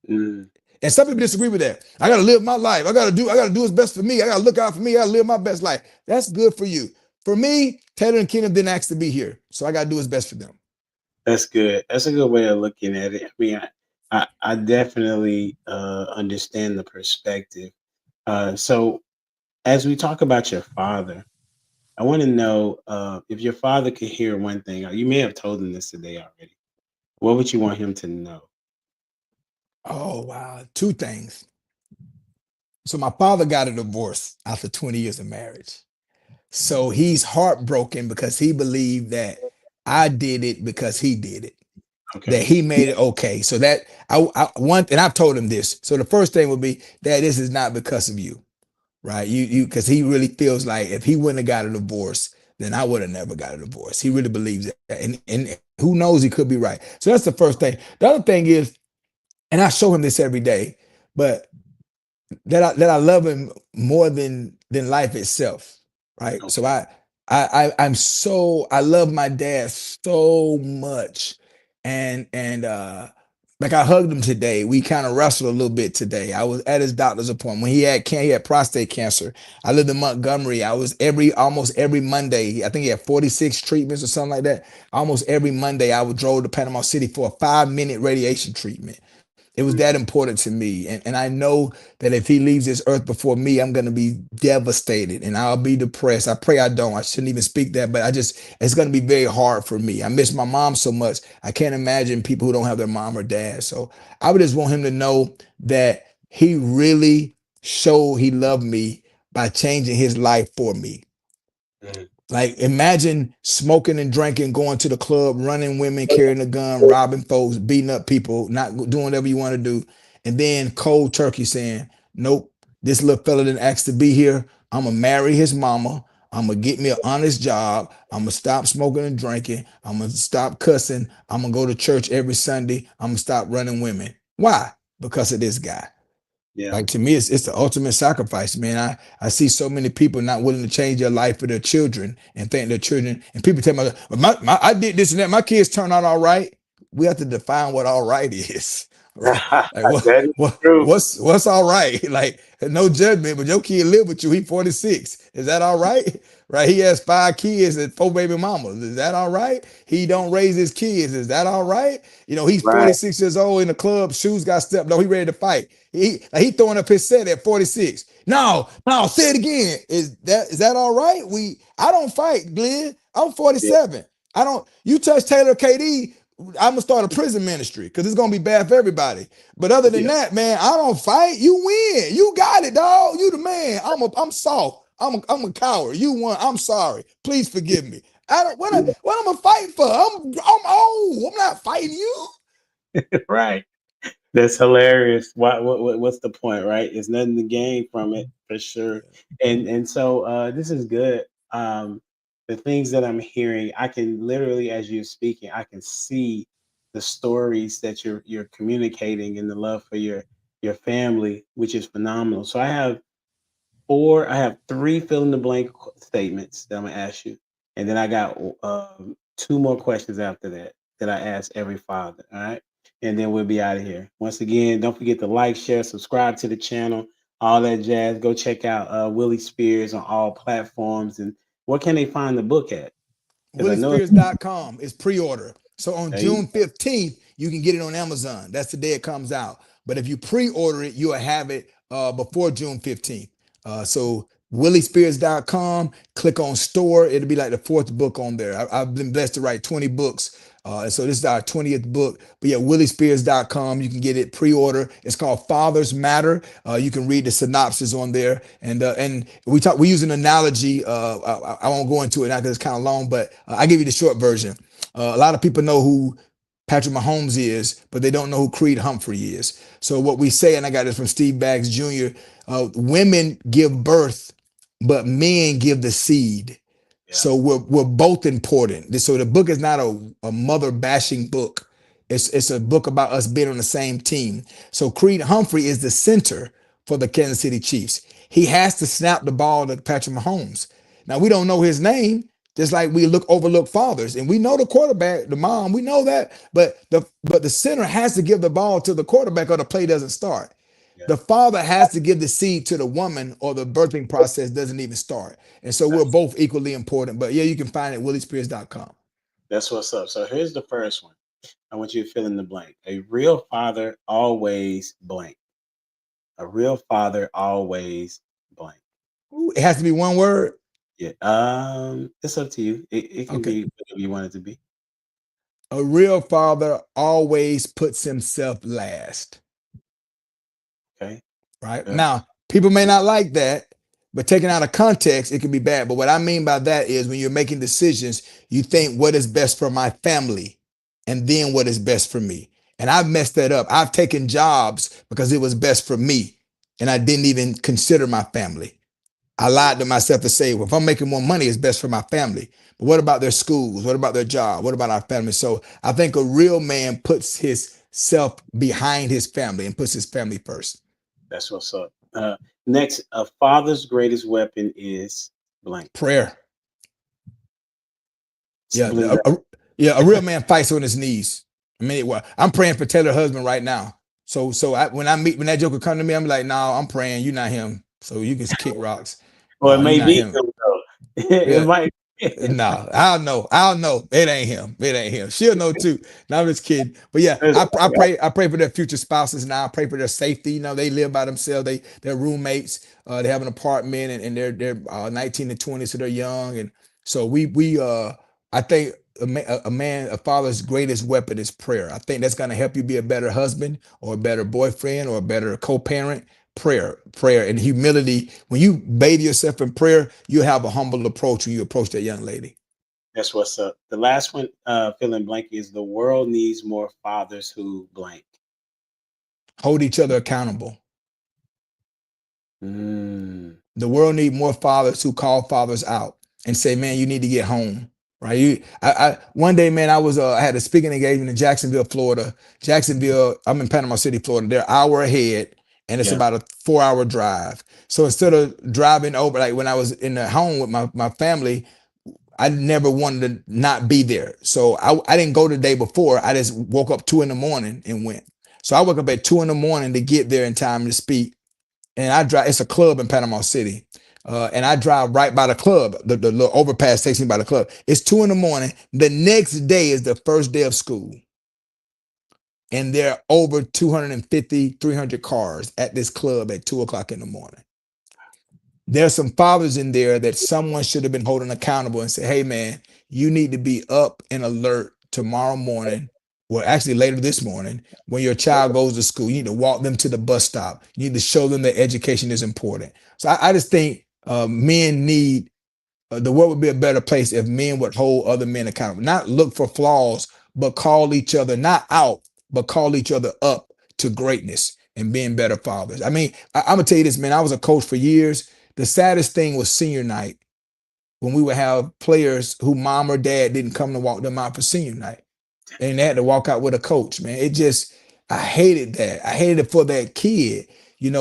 Mm, And some people disagree with that. I gotta live my life. I gotta do what's best for me. I gotta look out for me. I gotta live my best life. That's good for you. For me, Taylor and Kingdom didn't ask to be here. So I gotta do what's best for them. that's good. That's a good way of looking at it. I mean, I definitely understand the perspective. So as we talk about your father, I want to know if your father could hear one thing. You may have told him this today already. What would you want him to know? Oh wow. Two things. So my father got a divorce after 20 years of marriage. So he's heartbroken because he believed that I did it because he did it, that Okay. he made it okay. So that I want, and I've told him this. So the first thing would be that this is not because of you, right? Because he really feels like if he wouldn't have got a divorce, then I would have never got a divorce. He really believes that, and who knows, he could be right. So that's the first thing. The other thing is, and I show him this every day, but that I love him more than life itself, right? So Okay. I love my dad so much, and like I hugged him today. We kind of wrestled a little bit today. I was at his doctor's appointment. He had prostate cancer. I lived in Montgomery. I was almost every Monday. I think he had 46 treatments or something like that. Almost every Monday, I would drove to Panama City for a 5-minute radiation treatment. It was that Mm, important to me. And I know that if he leaves this earth before me, I'm going to be devastated and I'll be depressed. I pray I don't. I shouldn't even speak that, but it's going to be very hard for me. I miss my mom so much. I can't imagine people who don't have their mom or dad. So I would just want him to know that he really showed he loved me by changing his life for me. mm, Like imagine smoking and drinking, going to the club, running women, carrying a gun, robbing folks, beating up people, not doing whatever you want to do, and then cold turkey saying, "Nope, this little fella didn't ask to be here. I'm gonna marry his mama. I'm gonna get me an honest job. I'm gonna stop smoking and drinking. I'm gonna stop cussing. I'm gonna go to church every Sunday. I'm gonna stop running women. Why? Because of this guy." yeah. Like to me, it's the ultimate sacrifice, man. I see so many people not willing to change their life for their children and think their children. And people tell me, well, I did this and that. My kids turned out all right. We have to define what all right is, right? Like That is true. what's all right? Like no judgment, but your kid live with you. He 46. Is that all right? Right? He has 5 kids and 4 baby mamas. Is that all right? He don't raise his kids. Is that all right? You know, he's Right. 46 years old in the club. Shoes got stepped on. He ready to fight. He throwing up his set at 46. No, no, say it again. Is that all right? I don't fight, Glenn. I'm Yeah. 47. I don't. You touch Taylor KD, I'm gonna start a prison ministry because it's gonna be bad for everybody. But other than Yeah. that, man, I don't fight. You win. You got it, dog. You the man. I'm soft. I'm a coward. You won. I'm sorry. Please forgive me. I don't what I'm gonna fight for. I'm old. I'm not fighting you. Right. That's hilarious. What's the point, right? There's nothing to gain from it for sure. And so this is good. The things that I'm hearing, I can literally, as you're speaking, I can see the stories that you're communicating and the love for your family, which is phenomenal. So I have three fill in the blank statements that I'm gonna ask you, and then I got two more questions after that I ask every father. All right, and then we'll be out of here. Once again, don't forget to like, share, subscribe to the channel, all that jazz. Go check out Willie Spears on all platforms. And where can they find the book at? Because I know WillieSpears.com is pre-order. So on there you June 15th, you can get it on Amazon. That's the day it comes out. But if you pre-order it, you'll have it before June 15th. So WillieSpears.com, click on store. It'll be like the fourth book on there. I've been blessed to write 20 books. And so this is our 20th book. But yeah, WillieSpears.com, you can get it pre-order. It's called Fathers Matter. You can read the synopsis on there. And we use an analogy. I won't go into it now because it's kind of long, but I give you the short version. A lot of people know who Patrick Mahomes is, but they don't know who Creed Humphrey is. So what we say, and I got this from Steve Baggs Jr., women give birth, but men give the seed. yeah, So we're both important. So the book is not a mother bashing book. It's a book about us being on the same team. So Creed Humphrey is the center for the Kansas City Chiefs. He has to snap the ball to Patrick Mahomes. Now we don't know his name, Just like we overlook fathers, and we know the quarterback, the mom, we know that, but the center has to give the ball to the quarterback, or the play doesn't start. Yeah. The father has to give the seed to the woman, or the birthing process doesn't even start. And so we're That's, both equally important. But yeah, you can find it at williespears.com. that's what's up. So here's the first one. I want you to fill in the blank. A real father always blank. A real father always blank. Ooh, it has to be one word. Yeah. It's up to you. It can Okay. be whatever you want it to be. A real father always puts himself last. Okay. Right Good. now, people may not like that, but taken out of context, it can be bad. But what I mean by that is, when you're making decisions, you think, what is best for my family, and then what is best for me. And I've messed that up. I've taken jobs because it was best for me, and I didn't even consider my family. I lied to myself to say, well, if I'm making more money, it's best for my family. But what about their schools? What about their job? What about our family? So I think a real man puts his self behind his family and puts his family first. That's what's up. Next, a father's greatest weapon is blank. Prayer. Yeah, Believe that. yeah. A real man fights on his knees. I mean, well, I'm praying for Taylor's husband right now. When that joker come to me, I'm like, no, I'm praying. You're not him. So you can kick rocks. Or it No, you're may not be him. him though. It Yeah. might. No, I'll know. I'll know. It ain't him. It ain't him. She'll know too. No, I'm just kidding. But yeah, There's- I pray. I pray for their future spouses now. I pray for their safety. You know, they live by themselves. They're roommates. They have an apartment, and they're 19 and 20, so they're young. And so we I think a father's greatest weapon is prayer. I think that's going to help you be a better husband, or a better boyfriend, or a better co-parent. Prayer and humility. When you bathe yourself in prayer, you have a humble approach when you approach that young lady. That's what's up. The last one, fill in blank, is the world needs more fathers who blank. Hold each other accountable. Mm, The world need more fathers who call fathers out and say, man, you need to get home. Right. One day, man, I had a speaking engagement in Jacksonville, Florida. Jacksonville, I'm in Panama City, Florida. They're an hour ahead, and it's yeah, about a 4-hour drive. So instead of driving over, like when I was in the home with my family, I never wanted to not be there. So I didn't go the day before. I just woke up 2 a.m. and went. So I woke up at 2 a.m. to get there in time to speak. And I drive, it's a club in Panama City. And I drive right by the club. The little overpass takes me by the club. It's 2 a.m. The next day is the first day of school. And there are over 250, 300 cars at this club at 2 o'clock in the morning. There's some fathers in there that someone should have been holding accountable and say, hey, man, you need to be up and alert tomorrow morning. Well, actually later this morning, when your child goes to school, you need to walk them to the bus stop. You need to show them that education is important. So I just think men need, the world would be a better place if men would hold other men accountable, not look for flaws, but call each other not out, but call each other up to greatness and being better fathers. I mean, I'm gonna tell you this, man. I was a coach for years. The saddest thing was senior night, when we would have players who mom or dad didn't come to walk them out for senior night, and they had to walk out with a coach. Man, I hated that. I hated it for that kid.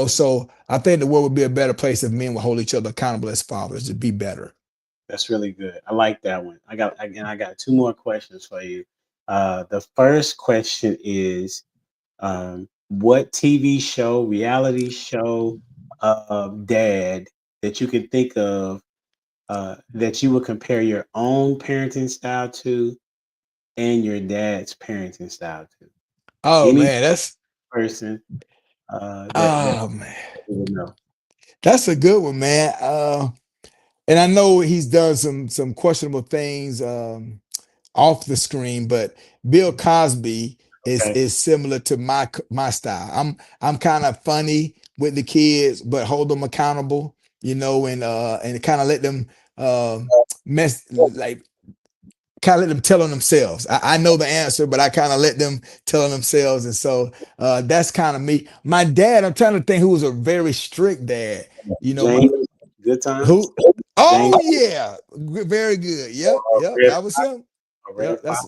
So I think the world would be a better place if men would hold each other accountable as fathers to be better. that's really good. I like that one. I got two more questions for you. The first question is, what TV show, reality show, dad that you can think of that you would compare your own parenting style to and your dad's parenting style to? Oh Any man, person that oh man, you would know. that's a good one, man. And I know he's done some questionable things off the screen, but Bill Cosby is Okay. is similar to my style. I'm kind of funny with the kids, but hold them accountable, and kind of let them mess like kind of let them tell on themselves. I know the answer, but I kind of let them tell on themselves. And so that's kind of me. My dad, I'm trying to think who was a very strict dad. You know, my James, good times. who? James Oh yeah, very good. Yep, Red, that was him. Red Yep, Fox.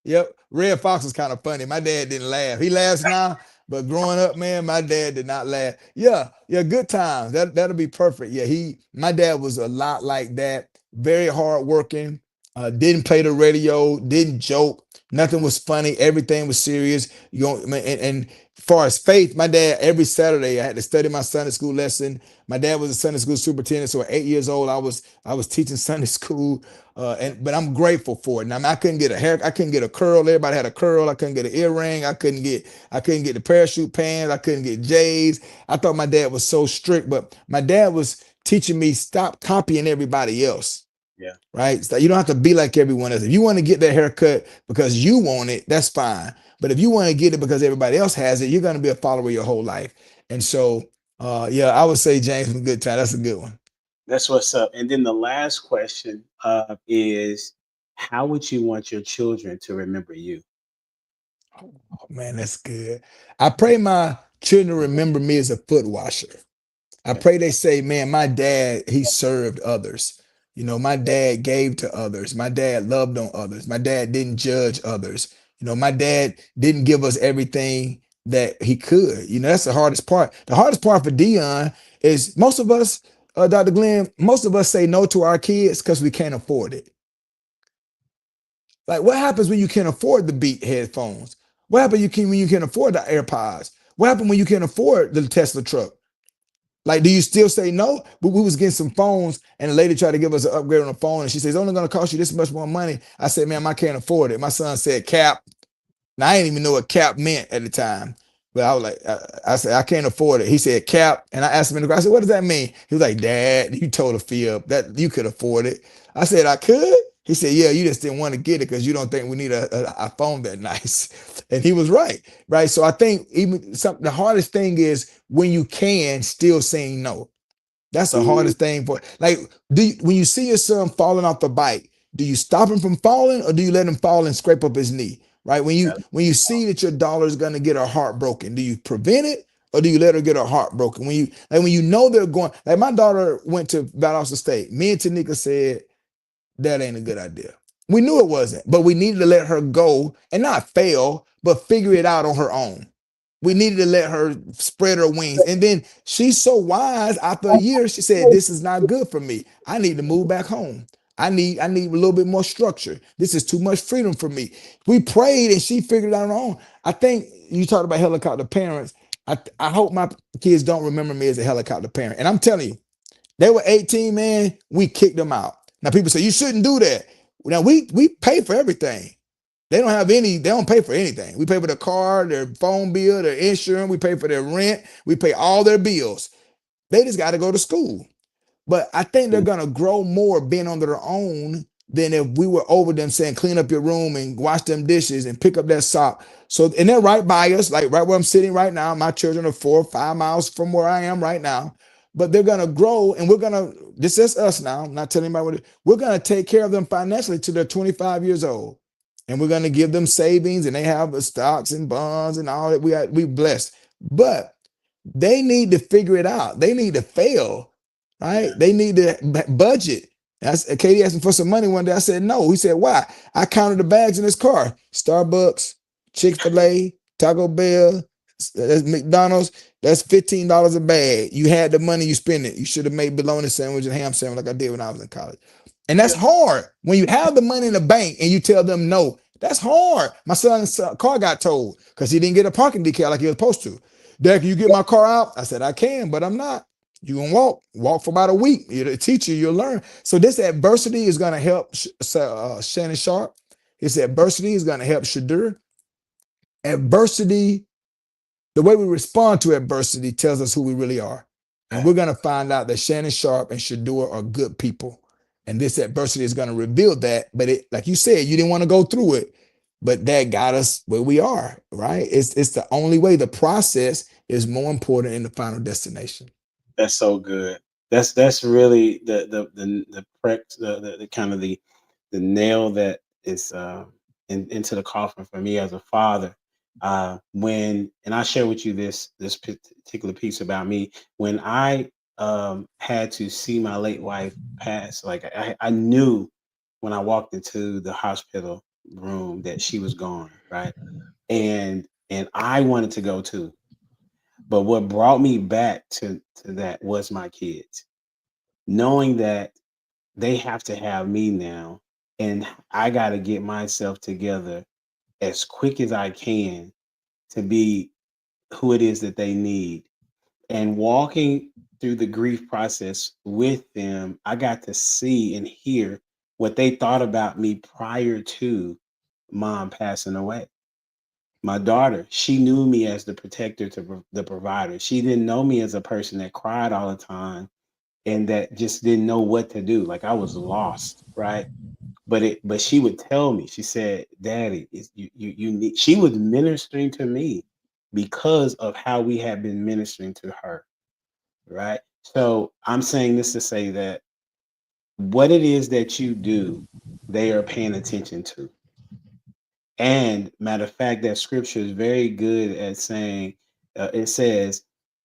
yep. Red Fox was kind of funny. My dad didn't laugh. He laughs now, but growing up, man, my dad did not laugh. Yeah, good times. That'll be perfect. Yeah, my dad was a lot like that. very hardworking, didn't play the radio, didn't joke. Nothing was funny. Everything was serious. You know, and far as faith, my dad, every Saturday I had to study my Sunday school lesson. My dad was a Sunday school superintendent, so at 8 years old, I was teaching Sunday school. But I'm grateful for it. Now, I mean, I couldn't get a hair, I couldn't get a curl. Everybody had a curl. I couldn't get an earring. I couldn't get the parachute pants. I couldn't get J's. I thought my dad was so strict, but my dad was teaching me stop copying everybody else. Yeah. Right? So you don't have to be like everyone else. If you want to get that haircut because you want it, that's fine. But if you want to get it because everybody else has it, you're going to be a follower your whole life. And so, yeah, I would say James from Good Time. That's a good one. That's what's up. And then the last question is, how would you want your children to remember you? Oh, man, that's good. I pray my children remember me as a foot washer. I Okay. pray they say, man, my dad, he served others. You know, my dad gave to others. My dad loved on others. My dad didn't judge others. You know, my dad didn't give us everything that he could. You know, that's the hardest part. The hardest part for Deion is most of us, Dr. Glenn, most of us say no to our kids because we can't afford it. Like, what happens when you can't afford the Beat headphones? What happens when you can't afford the AirPods? What happens when you can't afford the Tesla truck? Like, do you still say no? But we was getting some phones, and the lady tried to give us an upgrade on the phone, and she says, it's only going to cost you this much more money. I said, ma'am, I can't afford it. My son said, cap. Now, I didn't even know what cap meant at the time. But I was like, I said, I can't afford it. He said, cap. And I asked him in the car, I said, what does that mean? He was like, Dad, you told a fib that you could afford it. I said, I could? He said, yeah, you just didn't want to get it because you don't think we need a phone that nice. And he was right, right? So I think even the hardest thing is when you can still saying no. That's the Mm, hardest thing for, like, when you see your son falling off the bike, do you stop him from falling or do you let him fall and scrape up his knee? Right? When you see that your daughter is gonna get her heart broken, do you prevent it or do you let her get her heart broken? When you know they're going, like my daughter went to Valdosta State. Me and Tanika said that ain't a good idea. We knew it wasn't, but we needed to let her go and not fail, but figure it out on her own. We needed to let her spread her wings. And then she's so wise after a year, she said, this is not good for me. I need to move back home. I need a little bit more structure. This is too much freedom for me. We prayed and she figured it out on her own. I think you talked about helicopter parents. I hope my kids don't remember me as a helicopter parent. And I'm telling you, they were 18, man. We kicked them out. Now people say you shouldn't do that. Now we pay for everything. They don't pay for anything. We pay for the car, their phone bill, their insurance, we pay for their rent, we pay all their bills. They just got to go to school. But I think they're mm, gonna grow more being on their own than if we were over them saying, clean up your room and wash them dishes and pick up that sock. So, and they're right by us, like right where I'm sitting right now. My children are 4 or 5 miles from where I am right now. But they're gonna grow, and this is us now. I'm not telling anybody we're gonna take care of them financially till they're 25 years old. And we're gonna give them savings, and they have stocks and bonds and all that. We blessed. But they need to figure it out. They need to fail, right? yeah. They need to budget. Katie asked me for some money one day. I said no. He said, why? I counted the bags in his car. Starbucks, Chick-fil-A, Taco Bell, that's McDonald's. That's $15 a bag. You had the money, you spend it. You should have made bologna sandwich and ham sandwich like I did when I was in college. And that's Yeah. hard. When you have the money in the bank and you tell them no, that's hard. My son's car got towed because he didn't get a parking decal like he was supposed to. Dad, can you get my car out? I said, I can, but I'm not. You gonna walk for about a week. You're a teacher, you'll learn. So this adversity is gonna help Shannon Sharpe. This adversity is gonna help Shadur. Adversity, the way we respond to adversity tells us who we really are. And we're gonna find out that Shannon Sharpe and Shadur are good people. And this adversity is gonna reveal that. But it, like you said, you didn't want to go through it, but that got us where we are, right? It's the only way. The process is more important in the final destination. That's so good. That's really the kind of the nail that is into the coffin for me as a father. When and I share with you this particular piece about me when I had to see my late wife pass. Like I knew when I walked into the hospital room that she was gone, right? And I wanted to go too. But what brought me back to that was my kids, knowing that they have to have me now, and I got to get myself together as quick as I can to be who it is that they need. And walking through the grief process with them, I got to see and hear what they thought about me prior to mom passing away. My daughter, she knew me as the protector to the provider. She didn't know me as a person that cried all the time and that just didn't know what to do. Like I was lost, right? But she would tell me, she said, Daddy, you need, she was ministering to me because of how we had been ministering to her, right? So I'm saying this to say that what it is that you do, they are paying attention to. And matter of fact, that scripture is very good at saying, it says,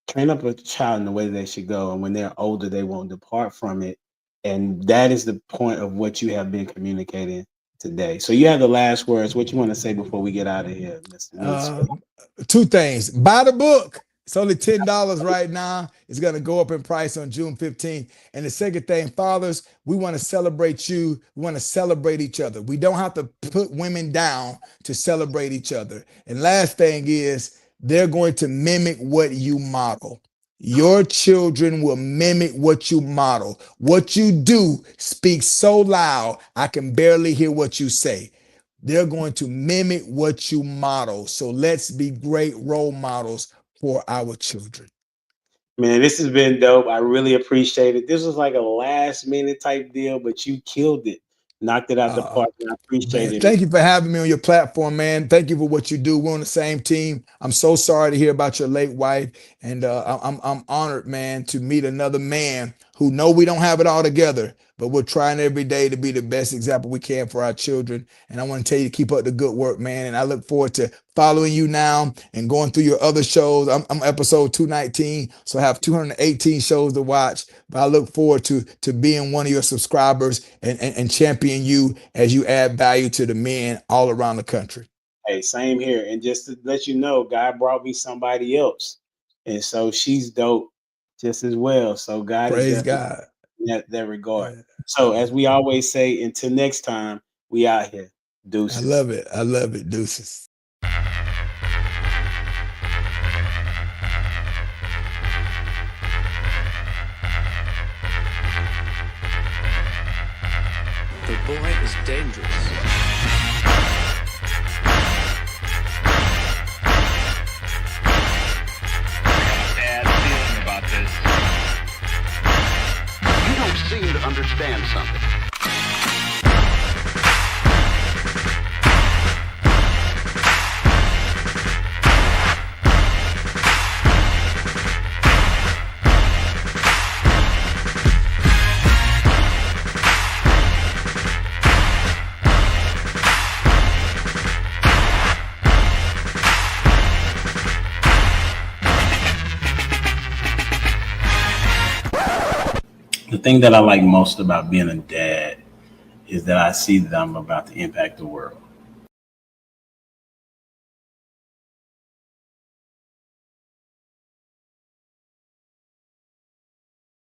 train up a child in the way they should go, and when they're older, they won't depart from it. And that is the point of what you have been communicating today. So you have the last words. What you want to say before we get out of here, Mr. Willie Spears? Two things. Buy the book. It's only $10 right now. It's going to go up in price on June 15th. And the second thing, fathers, we want to celebrate you. We want to celebrate each other. We don't have to put women down to celebrate each other. And last thing is, they're going to mimic what you model. Your children will mimic what you model. What you do speaks so loud, I can barely hear what you say. They're going to mimic what you model. So let's be great role models for our children. Man, this has been dope. I really appreciate it. This was like a last minute type deal, but you killed it. Knocked it out the park. I appreciate Man, it. thank you for having me on your platform, man. Thank you for what you do. We're on the same team. I'm so sorry to hear about your late wife, and I'm honored, man, to meet another man who know we don't have it all together, but we're trying every day to be the best example we can for our children. And I want to tell you to keep up the good work, man. And I look forward to following you now and going through your other shows. I'm episode 219, so I have 218 shows to watch. But I look forward to being one of your subscribers and champion you as you add value to the men all around the country. Hey, same here. And just to let you know, God brought me somebody else. And so she's dope just as well. So God Praise is God. in that regard. Yeah. So as we always say, until next time, we out here. Deuces. I love it. I love it. Deuces. The boy is dangerous. Bad feeling about this. You don't seem to understand something. The thing that I like most about being a dad is that I see that I'm about to impact the world.